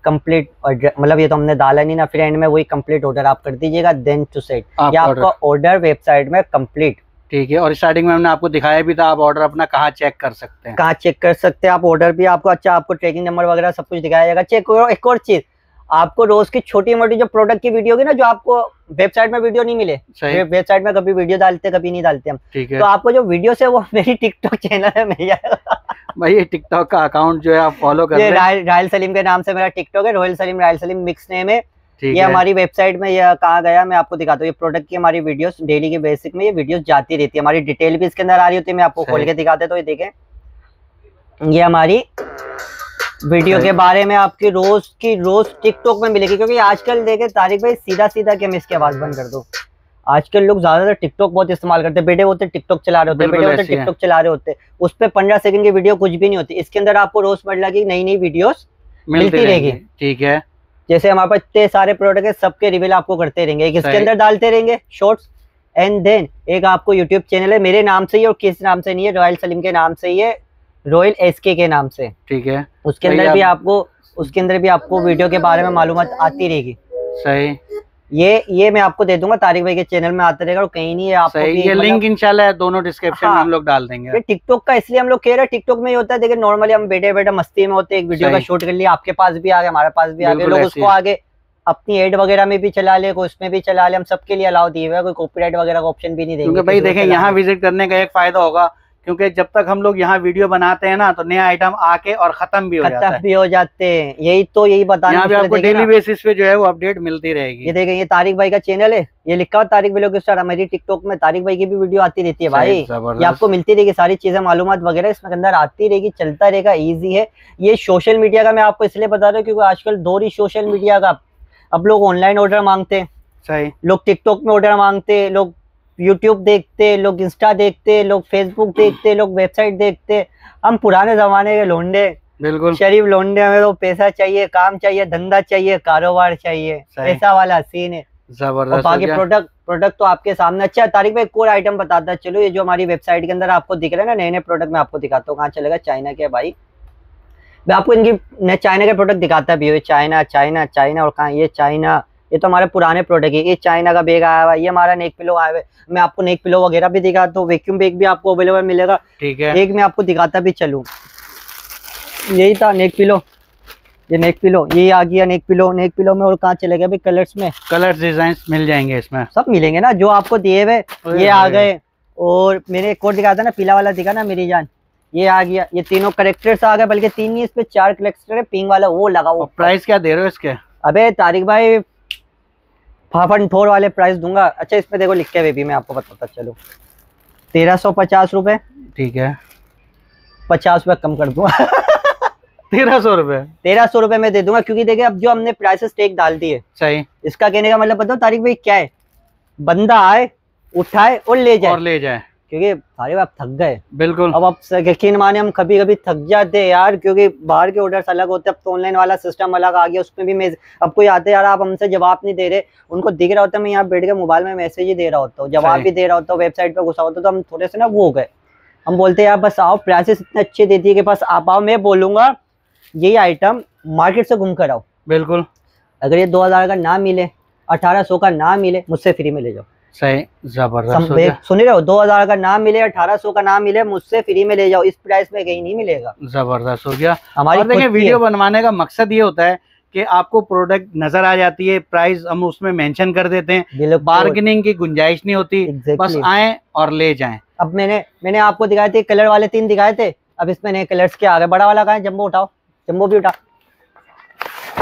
कंप्लीट, मतलब ये तो हमने डाला नहीं ना, फिर एंड में वही कंप्लीट ऑर्डर आप कर दीजिएगा, देन टू सेट ये आपका ऑर्डर वेबसाइट में कंप्लीट। ठीक है। और स्टार्टिंग में हमने आपको दिखाया भी था, आप ऑर्डर अपना कहाँ चेक कर सकते हैं, कहाँ चेक कर सकते हैं आप ऑर्डर भी आपको। अच्छा, आपको ट्रैकिंग नंबर वगैरह सब कुछ दिखाया जाएगा। चेक करो। एक और चीज, आपको रोज की छोटी मोटी जो प्रोडक्ट की वीडियो होगी ना, जो आपको वेबसाइट में वीडियो नहीं मिले, वेबसाइट में कभी वीडियो डालते कभी नहीं डालते हम, तो आपको जो वीडियो है वो मेरी टिकटॉक चैनल में मिल जाएगा। भाई ये टिकटॉक का अकाउंट जो है आप फॉलो कर लें। रायल सलीम के नाम से मेरा टिकटॉक है, royal Salim, royal Salim mix name है। ये हमारी वेबसाइट में ये कहाँ गया मैं आपको दिखाता हूँ। ये प्रोडक्ट की हमारी वीडियोस डेली के बेसिक में ये वीडियोस जाती रहती है, हमारी डिटेल भी इसके अंदर आ रही होती है। मैं आपको खोल के दिखा देता हूँ। ये देखें, ये हमारी वीडियो के बारे में आपकी रोज टिकटॉक में मिलेगी। क्योंकि आजकल देखे तारिक भाई, सीधा सीधा कि मैं इसकी आवाज बंद कर दूं, आजकल लोग ज्यादातर टिकटॉक बहुत इस्तेमाल करते हैं। बेटे होते टिकटॉक चला रहे होते, बेटे होते टिकटॉक चला रहे होते, उस पर 15 सेकंड की वीडियो कुछ भी नहीं होती। इसके अंदर आपको रोजमर्रा की नई नई वीडियोस मिलती रहेगी। ठीक है। जैसे हमारे पास इतने सारे प्रोडक्ट है, सबके रिव्यू आपको करते रहेंगे, एक इसके अंदर डालते रहेंगे शॉर्ट्स, एंड देन एक आपको यूट्यूब चैनल है मेरे नाम से ही, और किस नाम से नहीं है, रॉयल सलीम के नाम से ही है, रॉयल एसके के नाम से। ठीक है। उसके अंदर भी आपको वीडियो के बारे में मालूमात आती रहेगी। सही। ये मैं आपको दे दूंगा, तारिक भाई के चैनल में आता रहेगा और कहीं नहीं है आपको। ये लिंक इंशाल्लाह दोनों डिस्क्रिप्शन में हम लोग डाल देंगे। टिकटॉक का इसलिए हम लोग कह रहे हैं, टिकटॉक में ये होता है, देखिए नॉर्मली हम बैठे बैठे मस्ती में होते हैं, एक वीडियो का शूट कर लिया, आपके पास भी आ गया, हमारे पास भी आ गया, लोग उसको आगे अपनी एड वगैरह में भी चला ले, कोई उसमें भी चला ले, हम सबके लिए अलाउ दिए हुए हैं, कोई कॉपीराइट वगैरह का ऑप्शन भी नहीं देंगे। क्योंकि भाई देखें, यहाँ विजिट करने का एक फायदा होगा, क्योंकि जब तक हम लोग यहाँ वीडियो बनाते हैं ना, तो नया आइटम आके और खत्म भी हो जाते हैं। यही बताना, यहाँ पे आपको डेली बेसिस पे जो है वो अपडेट मिलती रहेगी। ये देखें, ये तारिक भाई का चैनल है, ये लिखा हुआ तारिक व्लॉग स्टार। हमारी टिकटॉक में तारिक भाई की भी वीडियो आती रहती है भाई, ये आपको मिलती रहेगी, सारी चीजें मालूमात वगैरह इसमें अंदर आती रहेगी, चलता रहेगा, ईजी है। ये सोशल मीडिया का मैं आपको इसलिए बता रहा हूँ क्योंकि आजकल दौर ही सोशल मीडिया का। अब लोग ऑनलाइन ऑर्डर मांगते हैं, सही, लोग टिकटॉक में ऑर्डर मांगते हैं, लोग यूट्यूब देखते, लोग इंस्टा देखते, लोग फेसबुक देखते, लोग वेबसाइट देखते। हम पुराने जमाने के लोंडे, बिल्कुल शरीफ लोंडे, हमें तो पैसा चाहिए, काम चाहिए, धंधा चाहिए, कारोबार चाहिए, ऐसा वाला सीन है। जबरदस्त। बाकी प्रोडक्ट तो आपके सामने। अच्छा तारिक भाई, एक और आइटम बताता है, चलो ये जो हमारी वेबसाइट के अंदर आपको दिख रहा है ना, नए नए प्रोडक्ट मैं आपको दिखाता हूँ। कहाँ चलेगा, चाइना के भाई, मैं आपको इनकी चाइना के प्रोडक्ट दिखाता भी हो। चाइना और कहाँ, ये चाइना, ये तो हमारे पुराने प्रोडक्ट है। ये चाइना का बैग आया हुआ है, ये हमारा नेक पिलो आया हुआ है। मैं आपको नेक पिलो वगैरह भी दिखाता हूँ, वैक्यूम बैग भी आपको अवेलेबल मिलेगा। ठीक है। एक मैं आपको दिखाता भी चलूँ, यही था नेक पिलो, ये नेक पिलो, ये आ गया नेक पिलो में। और कहाँ चले गए भाई, कलर्स में, कलर्स डिजाइन मिल जाएंगे इसमें, सब मिलेंगे ना जो आपको दिए हुए, ये आ गए। और मैंने एक और दिखा था ना, पीला वाला दिखा ना मेरी जान, ये आ गया। ये तीनों करेक्टर्स आ गए, बल्कि 3 नहीं, इस पे 4 करेक्टर है, पिंक वाला वो लगा। वो प्राइस क्या दे रहे हो इसके? अबे तारिक भाई 5.4 वाले प्राइस दूंगा। अच्छा, इसमें देखो लिख के हुए भी, मैं आपको बताता चलो, 1350 रुपए। ठीक है, 50 रुपए कम कर दूंगा। 1300 रुपए, 1300 रुपए में दे दूंगा। क्योंकि देखिए अब जो हमने प्राइसेस टैग डाल दिए, सही, इसका कहने का मतलब बताओ तारिक भाई क्या है, बंदा आए, उठाए और ले जाए। क्योंकि सारे आप थक गए, बिल्कुल। अब आप यकीन माने हम कभी कभी थक जाते हैं यार, क्योंकि बाहर के ऑर्डर्स अलग होते हैं। अब तो ऑनलाइन वाला सिस्टम अलग आ गया, उसमें भी मैं अब कोई आते यार, आप हमसे जवाब नहीं दे रहे, उनको दिख रहा होता है मैं यहाँ बैठ के मोबाइल में मैसेज ही दे रहा होता हूँ, जवाब भी दे रहा होता हूँ, वेबसाइट पे घुसा होता, तो हम थोड़े से ना वो हो गए। हम बोलते यार बस आओ, प्राइसेस इतने अच्छे देती है कि बस आप आओ। मैं बोलूंगा यही आइटम मार्केट से घूम कर आओ, बिल्कुल। अगर ये 2000 का ना मिले, 1800 का ना मिले, मुझसे फ्री में ले जाओ। सही, जबरदस्त। सुन रहे हो, 2000 का नाम मिले, 1800 का नाम मिले, मुझसे फ्री में ले जाओ। इस प्राइस में कहीं नहीं मिलेगा। जबरदस्त हो गया। हमारी देखिए, वीडियो बनवाने का मकसद ये होता है कि आपको प्रोडक्ट नजर आ जाती है, प्राइस हम उसमें मेंशन कर देते हैं, बार्गेनिंग की गुंजाइश नहीं होती, बस आए और ले जाएं। अब मैंने आपको दिखाए थे कलर वाले 3 दिखाए थे, अब इसमें नए कलर्स के आ गए। बड़ा वाला कहाँ है, जम्बो उठाओ, जम्बो भी उठा।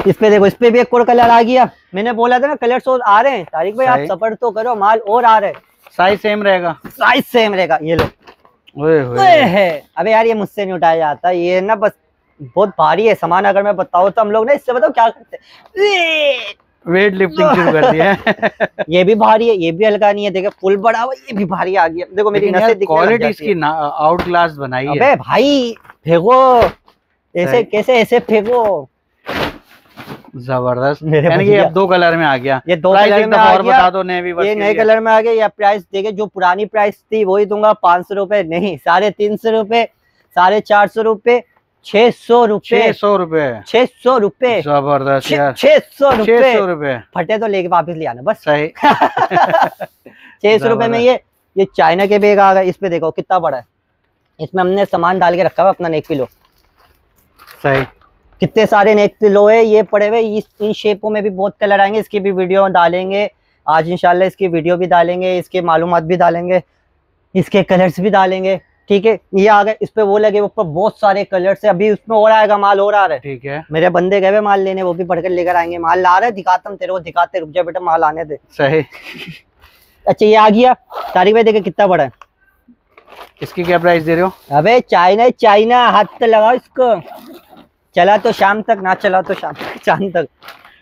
इस पे देखो, इस पे भी एक और कलर आ गया। मैंने बोला था ना कलर्स और आ रहे हैं। तारिक भाई आप सफर तो करो, माल और आ रहे हैं। साइज सेम रहेगा, साइज सेम रहेगा। ये लो, अबे यार ये मुझसे नहीं उठाया जाता, ये ना बस बहुत भारी है सामान। अगर मैं बताऊँ तो हम लोग ना इससे बताओ क्या करते हैं, वेट लिफ्टिंग शुरू कर दिया है। ये भी भारी है, ये भी हल्का नहीं है। देखो फुल बड़ा हुआ, ये भी भारी आ गया। देखो मेरी नसें क्वालिटी इसकी आउट क्लास बनाई है। अबे भाई फेंको, ऐसे कैसे ऐसे फेंको, जबरदस्त। मेरे यानी कि भैया। अब 2 कलर में आ गया। ये 2 प्राइस कलर एक में दफा आ और गया। बता दो नए व्यूअर्स ये के नए लिए। कलर में आ गया। या प्राइस देखे जो पुरानी प्राइस थी वही दूंगा 500 रुपए नहीं, 350 रुपए, 450 रुपए, 600 रुपए, 600 रुपए। 600 रुपए, जबरदस्त यार। 600 रुपए। 600 रुपए। फटे तो लेके वापस ले आना बस। सही। 600 रुपए में ये चाइना के बैग आ गए। इस पे देखो कितना बड़ा है। इसमें हमने सामान डाल के रखा हुआ अपना नेक पिलो। सही। कितने सारे नेक पिलो है ये पड़े हुए। इन शेपों में भी बहुत कलर आएंगे। इसकी भी वीडियो डालेंगे आज इंशाल्लाह। इसकी वीडियो भी डालेंगे, इसके मालूमात भी डालेंगे, इसके कलर्स भी डालेंगे। ठीक है, ये आ गए। इस पे वो लगे ऊपर बहुत सारे कलर्स है। अभी उसमें और आएगा माल, और आ रहा है। ठीक है। मेरे बंदे गए हुए माल लेने, वो भी बढ़कर लेकर आएंगे। माल ला रहे, दिखाता हूँ तेरे को, दिखाते, रुक जा बेटा माल आने दे। सही। अच्छा ये आ गया। तारिक भाई देखे कितना बड़ा है। इसकी क्या प्राइस दे रहे हो? अबे चाइना चाइना, हाथ तो लगाओ इसको। चला तो शाम तक, ना चला तो शाम तक।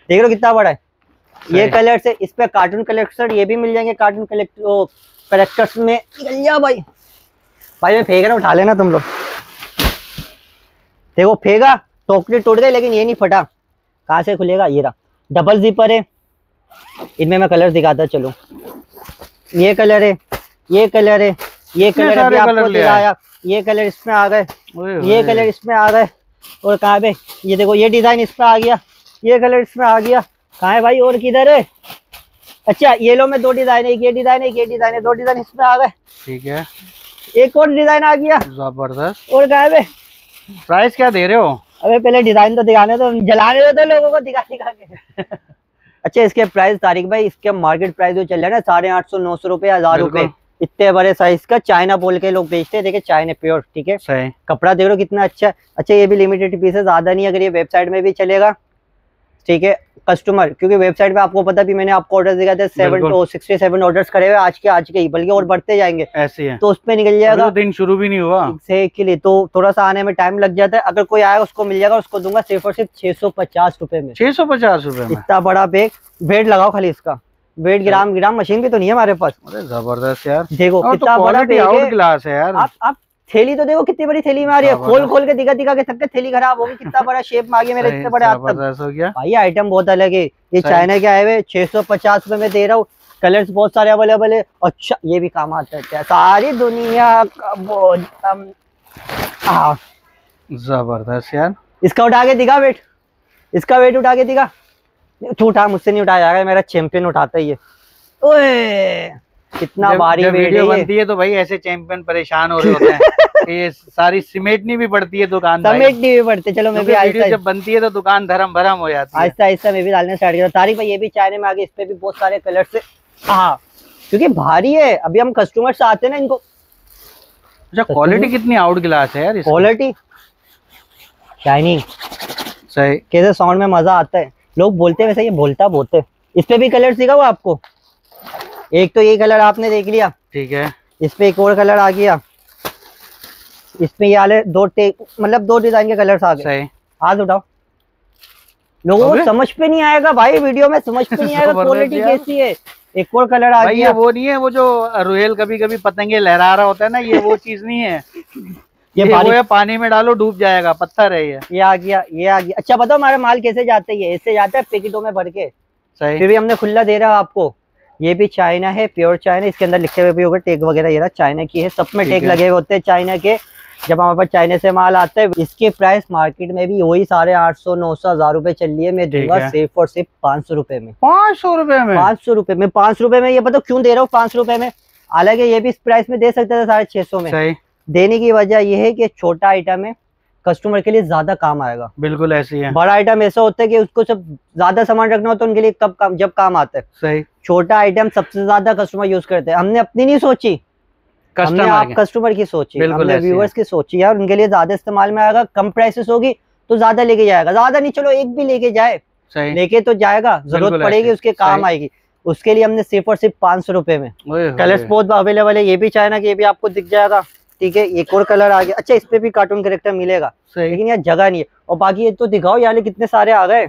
देख लो कितना बड़ा है। ये कलर से इस पे कार्टून कलेक्टर ये भी मिल जाएंगे। कार्टून कलेक्टर्स में निकल जा भाई। भाई मैं फेंक रहा हूँ, उठा लेना तुम लोग। देखो फेंका, टोकरी टूट गई लेकिन ये नहीं फटा। कहाँ से खुलेगा? ये रहा। डबल जिपर है। इनमें मैं कलर दिखाता चलूं। ये कलर है, ये कलर है, ये कलर अभी आपको दिखाया। ये कलर इसमें आ गए, ये कलर इसमें आ गए। और कहाँ पे ये देखो, ये डिजाइन इसमें आ गया, ये कलर इसमें आ गया। कहाँ है भाई? और किधर है? अच्छा ये लो में 2 डिजाइन है, एक ये डिजाइन है, एक ये डिजाइन है। 2 डिजाइन इसमें आ गए। ठीक है। एक और डिजाइन आ गया। जबरदस्त। और कहाँ पे? प्राइस क्या दे रहे हो? अबे पहले डिजाइन तो दिखाने दो, जलाने दो तो लोगों को दिखा के। अच्छा इसके प्राइस तारिक भाई, इसके मार्केट प्राइस जो चल रहा है ना 850, 900 रुपए, 1000 रुपए। इतने बड़े साइज का चाइना बोल के लोग बेचते हैं। देखिए चाइना प्योर। ठीक है, सही। कपड़ा देख लो कितना अच्छा है। अच्छा ये भी लिमिटेड पीस है, ज्यादा नहीं। अगर ये वेबसाइट में भी चलेगा, ठीक है कस्टमर, क्योंकि वेबसाइट पे आपको पता भी, मैंने आपको ऑर्डर दिया था 67 ऑर्डर्स करे हुए आज के ही, बल्कि और बढ़ते जाएंगे। ऐसे है तो उस पे निकल जाएगा। तो दिन शुरू भी नहीं हुआ से के लिए, तो थोड़ा सा आने में टाइम लग जाता है। अगर कोई आएगा उसको मिल जाएगा। उसको दूंगा सिर्फ और सिर्फ 650 रुपए में। 650 रुपए में। इतना बड़ा बैग। वेट लगाओ खाली इसका, वेट ग्राम मशीन भी तो नहीं है हमारे पास। अरे जबरदस्त यार। देखो कितना तो बड़ा बैग है। क्लास है यार। आप थैली तो देखो कितनी बड़ी थैली में आ रही है। खोल के दिखा के थक के थैली खराब होगी। कितना बड़ा शेप में आ गया मेरे इतने बड़े हाथ तक। हो गया भाई आइटम बहुत अलग है। ये चाइना के आए हुए 650 रुपए में दे रहा हूँ। कलर्स बहुत सारे अवेलेबल है। अच्छा ये भी काम आता है क्या? सारी दुनिया का जबरदस्त यार। इसका उठा के दिखा वेट, इसका वेट उठा के दिखा। तू उठा, मुझसे नहीं उठाया जाएगा, मेरा चैंपियन उठाता ही है। ओए कितना भारी वेट है। वीडियो बनती है तो भाई ऐसे चैंपियन परेशान हो रहे होते हैं। ये सारी समेटनी भी पड़ती है दुकान, समेटनी भी पड़ती है। चलो मैं भी वीडियो जब बनती है तो दुकान धर्म भरम हो जाती है। आहिस्ता आहिस्ता मैं भी डालने स्टार्ट किया। तारिक भाई ये भी चाइना में आगे, इस पे भी बहुत सारे कलर्स है। हाँ क्योंकि भारी है। अभी हम कस्टमर से आते हैं ना इनको। अच्छा क्वालिटी कितनी आउट क्लास है यार। क्वालिटी शाइनिंग सही। कैसे साउंड में मजा आता है। लोग बोलते हैं वैसे, ये बोलता बहुत है। इस पे भी कलर दिखा हुआ आपको। एक तो ये कलर आपने देख लिया। ठीक है। इस पे एक और कलर आ गया। इसमें ये वाले 2 डिजाइन के कलर्स आ गए। सही। हाथ उठाओ। लोगों को समझ पे नहीं आएगा भाई, वीडियो में समझ पे नहीं आएगा क्वालिटी कैसी है। एक और कलर आ गया। ये वो नहीं है वो जो रोयल कभी कभी पतंगे लहरा रहा होता है ना, ये वो चीज नहीं है। ये वो है, पानी में डालो डूब जाएगा, पत्थर है ये आ गया, ये आ गया। अच्छा बताओ हमारा माल कैसे जाता है? ऐसे जाता है पैकेटों में भर के। सही। फिर भी हमने खुला दे रहा है आपको। ये भी चाइना है, प्योर चाइना। इसके अंदर लिखे हुए भी होगा टैग वगैरह। ये रहा चाइना की है, सब में टैग लगे हुए होते हैं चाइना के। जब हमारे पास चाइना से माल आता है, इसके प्राइस मार्केट में भी वही 850, 900, 1000 रुपए चल रही है। मैं दूंगा सिर्फ और सिर्फ 500 रुपए में। 500 रुपए में? 500 रुपए में। 500 रुपए में। ये बताओ क्यों दे रहा हूँ 500 रुपए में? हालांकि ये भी इस प्राइस में दे सकते थे 650 में। सही। देने की वजह यह है कि छोटा आइटम है, कस्टमर के लिए ज्यादा काम आएगा। बिल्कुल ऐसी है। बड़ा आइटम ऐसा होता है कि उसको सब ज्यादा सामान रखना होता है उनके लिए, जब काम आता है। सही। छोटा आइटम सबसे ज्यादा कस्टमर यूज करते हैं। हमने अपनी नहीं सोची, हमने आप कस्टमर की सोची, हमने व्यूअर्स की सोची यार। उनके लिए ज्यादा इस्तेमाल में आएगा, कम प्राइसेस होगी तो ज्यादा लेके जाएगा। ज्यादा नहीं, चलो एक भी लेके जाए, लेके तो जाएगा, जरूरत पड़ेगी उसके काम आएगी। उसके लिए हमने सिर्फ और सिर्फ 500 रुपए में। कलर्स बहुत अवेलेबल है। ये भी चाइना की, ये भी आपको दिख जाएगा। ठीक है, एक और कलर आ गया। अच्छा इस पे भी कार्टून कैरेक्टर मिलेगा, लेकिन यार जगह नहीं है। और बाकी ये तो दिखाओ यार, कितने सारे आ गए।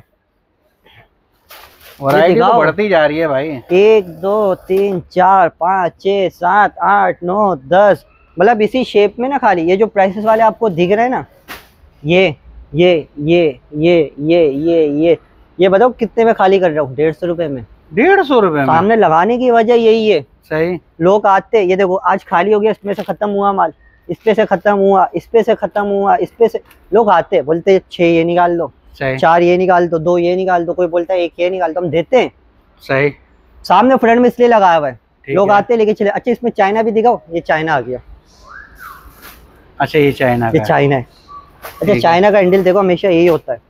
वैरायटी तो बढ़ती जा रही है भाई। 1 2 3 4 5 6 7 8 9 10, मतलब इसी शेप में ना। खाली ये जो प्राइसेस वाले आपको दिख रहे हैं ना, ये ये बताओ कितने में खाली कर रहा हूँ? 150 रुपए में। 150 रुपए में? सामने लगाने की वजह यही है। सही। लोग आते, ये देखो आज खाली हो गया, इसमें से खत्म हुआ माल, इस पे से खत्म हुआ, इस पे से खत्म हुआ, इस पे से, लोग आते बोलते 6 ये निकाल दो, 4 ये निकाल दो, 2 ये निकाल दो, कोई बोलता है 1 ये निकाल दो, हम देते हैं। सही। सामने फ्रंट में इसलिए लगाया हुआ है, लोग आते लेके चले। अच्छा इसमें चाइना भी दिखाओ, ये चाइना आ गया। अच्छा ये चाइना ये चाइना है। अच्छा चाइना का हैंडल देखो हमेशा यही होता है,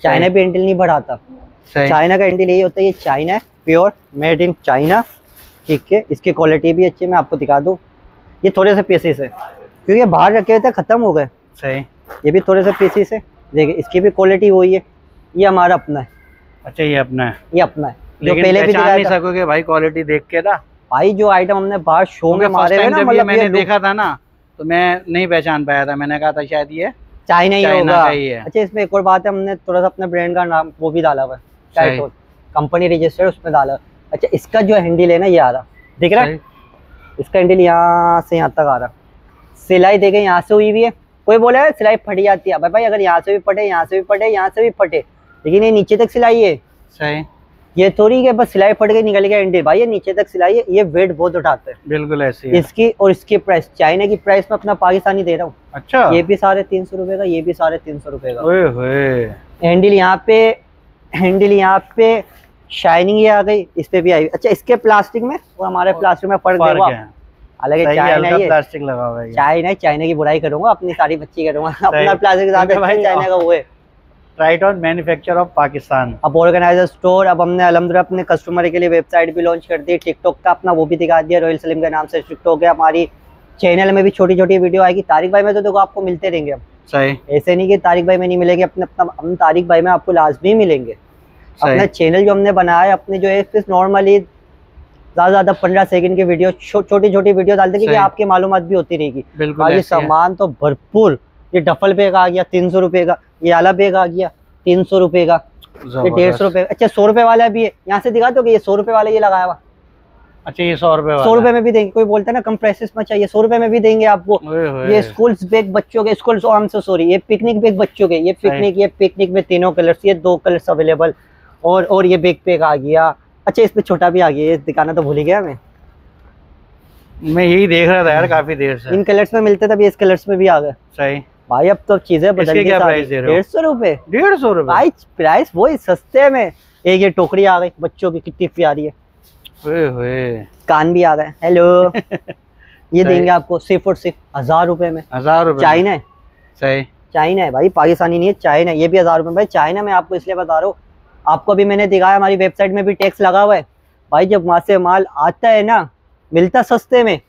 चाइना भी हैंडल नहीं बढ़ाता। चाइना का हैंडल यही होता है। ये चाइना है, प्योर मेड इन चाइना, ठीक है। इसकी क्वालिटी भी अच्छी, मैं आपको दिखा दूँ। ये थोड़े से पीसेस है क्योंकि बाहर रखे हुए थे, खत्म हो गए। सही। ये भी थोड़े से पीसेस है, देखिए इसकी भी क्वालिटी वही है। ये हमारा अपना है। अच्छा ये अपना है? ये अपना है, जो लेकिन पहले भी पहचान दिखाया नहीं था। सकोगे भाई क्वालिटी देख के ना भाई जो आइटम हमने बाहर शो में मारे हुए ना, जब ये मतलब मैंने देखा था ना तो मैं नहीं पहचान पाया था, मैंने कहा था शायद ये चाइना ही होगा। का ही है। अच्छा इसमें एक और बात है, हमने थोड़ा सा अपने ब्रांड का नाम वो भी डाला हुआ है, कंपनी रजिस्टर्ड उसमें डाला हुआ है। अच्छा इसका जो हैंडल है ना, ये आ रहा दिख रहा है, इसका हैंडल यहाँ से यहाँ तक आ रहा। सिलाई देखे यहाँ से हुई हुई है। कोई बोला है सिलाई फट जाती है, भाई अगर यहाँ से भी फटे, यहाँ से भी फटे, यहाँ से भी फटे, लेकिन ये नीचे तक सिलाई है। सही। ये थोड़ी कि बस सिलाई फट गई निकल गया हैंडल, भाई ये नीचे तक सिलाई है। ये वेट बहुत उठाते हैं। बिल्कुल ऐसी है। इसकी और इसकी प्राइस, चाइना की प्राइस में अपना पाकिस्तानी दे रहा हूँ। अच्छा। ये भी 350 रुपए का, ये भी 350 रुपए का। ओए होए। हैंडल यहाँ पे, हैंडल यहाँ पे शाइनिंग ये आ गई, इस पे भी आई। अच्छा इसके प्लास्टिक में और हमारे प्लास्टिक में फर्क देखो। हालांकि चाइना है, प्लास्टिक लगा हुआ है। चाइना, चाइना की बुराई करूंगा, अपनी सारी बच्ची करूंगा। अपना प्लास्टिक ज्यादा भाई, चाइना का वो है। Triton manufacture of Pakistan. अब ऑर्गेनाइजर स्टोर, अब हमने अल्हम्दुलिल्लाह अपने कस्टमर के लिए वेबसाइट भी लॉन्च कर दी, टिकटॉक का अपना वो भी दिखा दिया, रॉयल सलीम के नाम से टिकटॉक है। हमारी चैनल में भी छोटी छोटी वीडियो आएगी। तारिक भाई में तो देखो आपको मिलते रहेंगे हम। सही। ऐसे नहीं कि तारिक भाई में नहीं मिलेंगे, हम तारिक भाई में आपको लाजमी मिलेंगे। अपना चैनल जो हमने बनाया है, अपने जो है नॉर्मली ज्यादा 15 सेकंड की वीडियो, छोटी छोटी वीडियो डालते हैं कि आपकी मालूमात भी होती रहेगी। बिल्कुल। सामान तो भरपूर। ये डफल बैग आ गया 300 रुपए का, ये आला बैग आ गया 300 रुपए का, ये 150 रुपए। अच्छा 100 रुपए वाला भी है, यहाँ से दिखा दो कि ये 100 रुपए वाला ये लगाया हुआ। अच्छा ये 100 रुपए 100 रुपए में भी देंगे। कोई बोलता है ना कम प्राइसेस में चाहिए, 100 रुपए में भी देंगे आपको। ये स्कूल बैग बच्चों के, स्कूल सॉरी ये पिकनिक बैग बच्चों के, ये पिकनिक में तीनों कलर्स, ये 2 कलर्स अवेलेबल। और ये बैग पैक आ गया। अच्छा इसमें छोटा भी आ गया, ये दिखाना तो भूल ही गया मैं यही देख रहा था यार काफी देर से। इन कलर्स में मिलते थे, इस कलर्स में भी आ गए। सही भाई अब तो चीजें बदल गई। 150 रुपए। 150 रुपए भाई प्राइस वही सस्ते में। एक ये टोकरी आ गई बच्चों की, कितनी प्यारी है। कान भी आ गए, हेलो। ये देंगे आपको सिर्फ और सिर्फ 1000 रुपए में। 1000 रुपए? चाइना है। सही। चाइना है भाई, पाकिस्तानी नहीं है, चाइना है। ये भी 1000 रुपए। भाई चाइना में आपको इसलिए बता रहा हूँ, आपको भी मैंने दिखाया, हमारी वेबसाइट में भी टैक्स लगा हुआ है। भाई जब वहां से माल आता है ना, मिलता सस्ते में,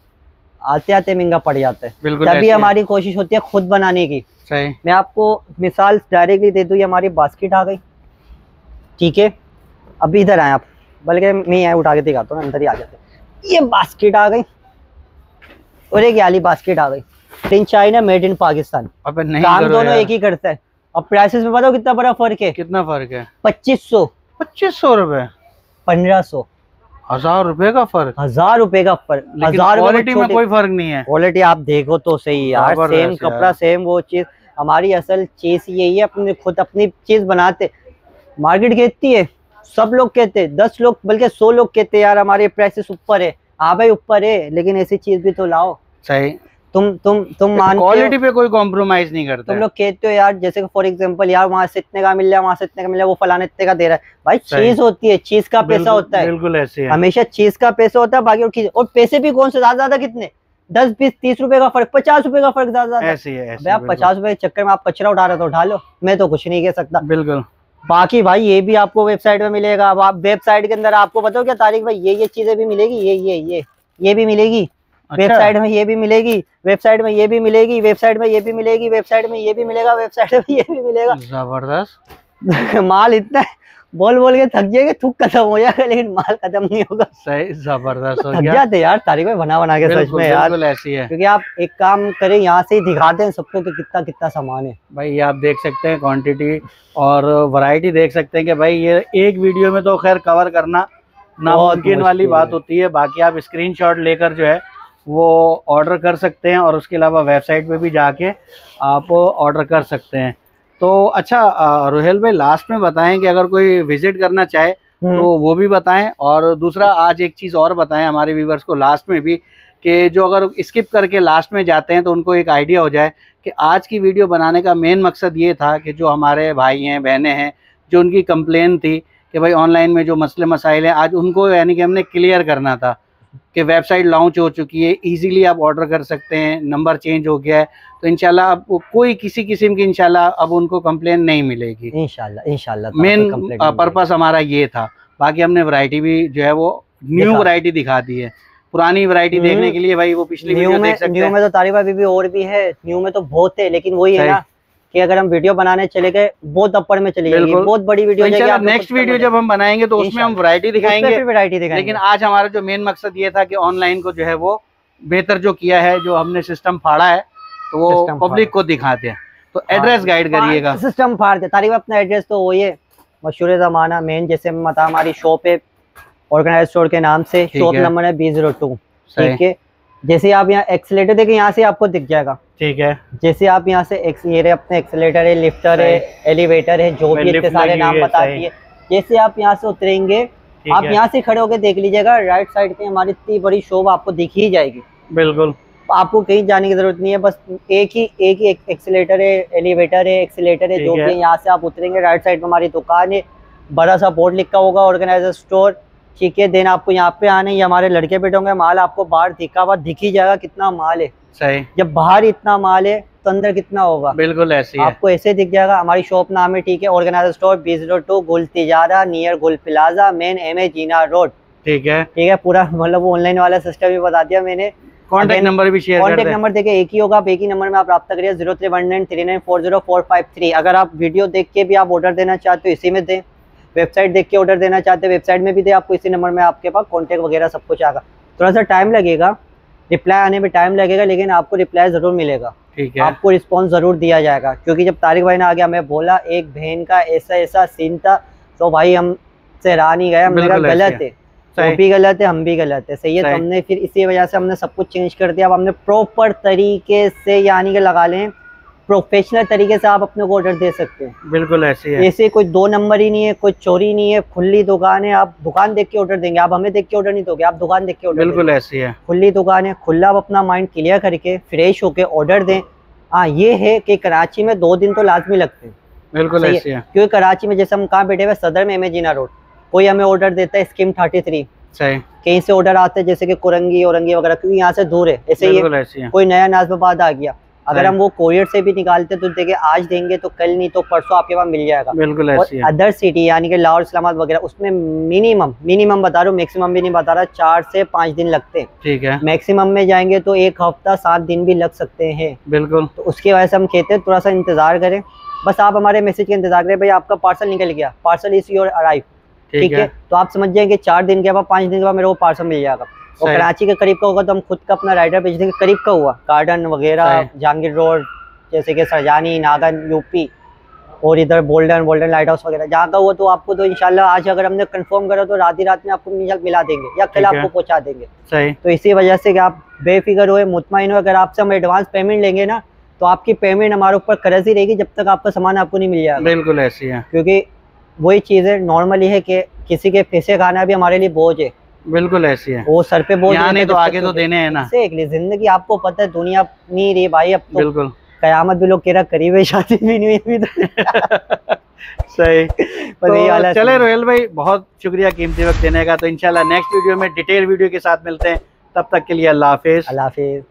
आते आते महंगा पड़ जाता है। तभी हमारी कोशिश होती है खुद बनाने की। सही। मैं आपको मिसाल डायरेक्टली दे दूं, ये हमारी बास्केट आ गई, ठीक है। अभी इधर आए आप, बल्कि मैं यहाँ उठा के दिखाता हूँ, अंदर ही आ जाते। ये बास्केट आ गई और एक वाली बास्केट आ गई, in China made in Pakistan. काम दोनों एक ही करता है। अब प्राइसेस में बताओ कितना बड़ा फर्क है। कितना फर्क है? 2500 रुपए, 1500। 1000 रुपए का फर्क। 1000 रुपए का फर्क। 1000 क्वालिटी में कोई फर्क नहीं है। क्वालिटी आप देखो तो सही यार, सेम कपड़ा, सेम वो चीज। हमारी असल चीज यही है, अपने खुद अपनी चीज बनाते। मार्केट कहती है, सब लोग कहते हैं, 10 लोग बल्कि 100 लोग कहते हैं यार हमारे प्राइसेस ऊपर है। हाँ भाई ऊपर है, लेकिन ऐसी चीज भी तो लाओ। सही। तुम मान क्वालिटी पे कोई कॉम्प्रोमाइज नहीं करते। तुम लोग कहते हो यार, जैसे फॉर एग्जांपल यार वहां से इतने का मिल रहा है, वहां से इतने का मिल रहा है, वो फलाने इतने का दे रहा है। भाई चीज होती है, चीज का पैसा होता है। बिल्कुल ऐसे है, हमेशा चीज का पैसा होता है। बाकी और पैसे भी कौन से ज्यादा कितने, 10 20 30 रुपए का फर्क, 50 रुपए का फर्क ज्यादा। ऐसे है। आप 50 रुपए के चक्कर में आप कचरा उठा रहे तो उठा लो, मैं तो कुछ नहीं कह सकता। बिल्कुल। बाकी भाई ये भी आपको वेबसाइट में मिलेगा। अब आप वेबसाइट के अंदर आपको बताओ क्या तारीख भाई, ये चीजें भी मिलेगी, ये भी मिलेगी। अच्छा। वेबसाइट में ये भी मिलेगी, वेबसाइट में ये भी मिलेगी, वेबसाइट में ये भी मिलेगी, वेबसाइट में ये भी मिलेगा, वेबसाइट में ये भी मिलेगा। जबरदस्त। माल इतना है, बोल बोल के थक जाएंगे, थूक खत्म हो जाएगा, लेकिन माल खत्म नहीं होगा। सही, जबरदस्त हो गया। थक जाते यार तारीख भाई बना के सच में यार। ऐसी है, क्योंकि आप एक काम करें, यहाँ से ही दिखाते हैं सबको कि कितना कितना सामान है। भाई ये आप देख सकते हैं क्वांटिटी और वैरायटी देख सकते हैं कि भाई ये एक वीडियो में तो खैर कवर करना नामुमकिन वाली बात होती है। बाकी आप स्क्रीनशॉट लेकर जो है वो ऑर्डर कर सकते हैं और उसके अलावा वेबसाइट पे भी जाके आप ऑर्डर कर सकते हैं। तो अच्छा रोहेल भाई लास्ट में बताएं कि अगर कोई विजिट करना चाहे तो वो भी बताएं, और दूसरा आज एक चीज और बताएं हमारे व्यूवर्स को लास्ट में भी, कि जो अगर स्किप करके लास्ट में जाते हैं तो उनको एक आइडिया हो जाए कि आज की वीडियो बनाने का मेन मकसद ये था कि जो हमारे भाई हैं बहनें हैं जो उनकी कंप्लेन थी कि भाई ऑनलाइन में जो मसले मसाइल हैं आज उनको यानी कि हमने क्लियर करना था कि वेबसाइट लॉन्च हो चुकी है, इजीली आप ऑर्डर कर सकते हैं, नंबर चेंज हो गया है, तो इंशाल्लाह अब कोई किसी किस्म की इंशाल्लाह अब उनको कंप्लेन नहीं मिलेगी इंशाल्लाह। मेन पर्पस हमारा ये था। बाकी हमने वैरायटी भी जो है वो न्यू वैरायटी दिखा दी है। पुरानी वैरायटी देखने के लिए भाई वो पिछली वीडियो देख सकते हैं। न्यू में तो तारीफ अभी भी और भी है, न्यू में तो बहुत है, लेकिन वही है ना कि अगर हम वीडियो बनाने चले गए बहुत अपर में चली जाएगी, बहुत बड़ी वीडियो जाएगी। नेक्स्ट वीडियो जब हम बनाएंगे तो उसमें हम वैरायटी दिखाएंगे, लेकिन आज हमारा जो मेन मकसद ये था कि ऑनलाइन को जो है वो बेहतर जो किया है, जो हमने सिस्टम फाड़ा है तो वो पब्लिक को दिखाते हैं। तो एड्रेस गाइड करिएगा। सिस्टम फाड़ते तारीफ अपना एड्रेस तो वही है, मशहूर ज़माना मेन, जैसे हम बता हमारी शॉप है ऑर्गेनाइज स्टोर के नाम से, शॉप नंबर है 2002। ठीक है, जैसे आप यहाँ एक्सीलेटर देखें यहाँ से आपको दिख जाएगा। ठीक है, जैसे आप यहाँ से ये अपने एक्सीलेटर है, लिफ्टर है, एलिवेटर है, जो भी इतने सारे नाम बता दिए। जैसे आप यहाँ से उतरेंगे, आप यहाँ से खड़े होकर देख लीजिएगा, राइट साइड पे हमारी इतनी बड़ी शॉप आपको दिख ही जाएगी। बिल्कुल, आपको कहीं जाने की जरूरत नहीं है, बस एक ही एक्सीलेटर है, एलिवेटर है, एक्सीलेटर है, जो भी है। यहाँ से आप उतरेंगे, राइट साइड में हमारी दुकान है, बड़ा सा बोर्ड लिखा होगा ऑर्गेनाइजर स्टोर। ठीक है, देन आपको यहाँ पे आने, ये हमारे लड़के बैठे होंगे, माल आपको बाहर दिखा हुआ दिख ही जाएगा कितना माल है। सही, जब बाहर इतना माल है तो अंदर कितना होगा। बिल्कुल ऐसे आपको ऐसे दिख जाएगा। हमारी शॉप नाम है, ठीक है, ऑर्गेनाइजर स्टोर 2002 गुल तिजारा नियर गुल प्लाजा मेन MA जीना रोड। ठीक है, पूरा मतलब ऑनलाइन वाला सिस्टम भी बता दिया मैंने। कॉन्टेक्ट नंबर भी शेयर कर दें। कॉन्टेक्ट नंबर देखिए एक ही होगा, आप एक ही नंबर में आप रब्ता करिए 0319394045 अगर आप वीडियो देख के भी आप ऑर्डर देना चाहते हो इसी में दें, वेबसाइट देख के ऑर्डर देना चाहते हैं वेबसाइट में भी दे, आपको इसी नंबर में आपके पास कॉन्टैक्ट वगैरह सब कुछ आएगा। थोड़ा सा टाइम लगेगा, रिप्लाई आने में टाइम लगेगा, लेकिन आपको रिप्लाई ज़रूर मिलेगा। ठीक है, आपको रिस्पांस ज़रूर दिया जाएगा, क्योंकि जब तारिक भाई ने आ गया हमें बोला एक बहन का ऐसा सीन था, तो भाई हमसे रहा नहीं गया, हमने कहा गलत है, वो भी गलत है, हम भी गलत है, सही है। तो हमने फिर इसी वजह से हमने सब कुछ चेंज कर दिया। अब हमने प्रॉपर तरीके से यानी कि लगा लें प्रोफेशनल तरीके से आप अपने को ऑर्डर दे सकते हैं। बिल्कुल ऐसे है, ऐसे कोई 2 नंबर ही नहीं है, कोई चोरी नहीं है, खुली दुकान है। आप दुकान देख के ऑर्डर देंगे, आप हमें देख के ऑर्डर नहीं दोगे, आप दुकान देख के ऑर्डर। बिल्कुल ऐसी है, खुली दुकान है, खुला आप अपना माइंड क्लियर करके फ्रेश होके ऑर्डर दें। हाँ, ये है कि कराची में 2 दिन तो लाजमी लगते हैं। बिल्कुल ऐसी है, क्योंकि कराची में जैसे हम कहाँ बैठे हुए सदर में MA जीना रोड, कोई हमें ऑर्डर देता है स्कीम 33, सही, कहीं से ऑर्डर आते हैं जैसे कि कुरंगी औरंगी वगैरह, क्योंकि यहाँ से दूर है। ऐसे ही कोई नया नाज़िमाबाद आ गया, अगर हम वो कोरियर से भी निकालते तो देखिए आज देंगे तो कल नहीं तो परसों आपके पास मिल जाएगा। बिल्कुल और अदर सिटी यानी कि लाहौर इस्लामाबाद वगैरह उसमें मिनिमम बता रहा हूँ, मैक्सिमम भी नहीं बता रहा, 4 से 5 दिन लगते हैं। ठीक है, मैक्सिमम में जाएंगे तो 1 हफ्ता 7 दिन भी लग सकते हैं। बिल्कुल, तो उसकी वजह से हम कहते हैं थोड़ा सा इंतजार करें, बस आप हमारे मैसेज का इंतजार करें, भाई आपका पार्सल निकल गया, पार्सल इज योर अराइव। ठीक है, तो आप समझ जाएंगे 4 दिन के बाद 5 दिन के बाद मेरे को पार्सल मिल जाएगा। और कराची के करीब का होगा तो हम खुद का अपना राइडर भेज देंगे। करीब का हुआ गार्डन वगैरह, जहांगीर रोड, जैसे कि सरजानी, नागन, यूपी, और इधर बोल्डन लाइट हाउस वगैरह, जहाँ का हुआ तो आपको तो इंशाल्लाह आज अगर हमने कंफर्म करा तो रात ही रात में आपको मिला देंगे या कल आपको पहुँचा देंगे। सही, तो इसी वजह से कि आप बेफिक्र हो, मुतमईन हो। अगर आपसे हम एडवांस पेमेंट लेंगे ना तो आपकी पेमेंट हमारे ऊपर कर्ज ही रहेगी जब तक आपका सामान आपको नहीं मिल जाएगा। बिल्कुल ऐसी है, क्योंकि वही चीज़ है, नॉर्मली है कि किसी के पैसे खाना भी हमारे लिए बोझ है। बिल्कुल ऐसी है, वो सर पे बोझ नहीं तो आगे तो देने हैं ना। जिंदगी आपको पता है दुनिया नहीं रही भाई अब तो। बिल्कुल, कयामत भी लोग कह रहा करीब है, शादी भी नहीं हुई सही। तो चले रोहेल भाई, बहुत शुक्रिया कीमती वक्त देने का। तो इंशाल्लाह नेक्स्ट वीडियो में डिटेल वीडियो के साथ मिलते हैं, तब तक के लिए अल्लाह हाफिज। अल्लाह हाफिज।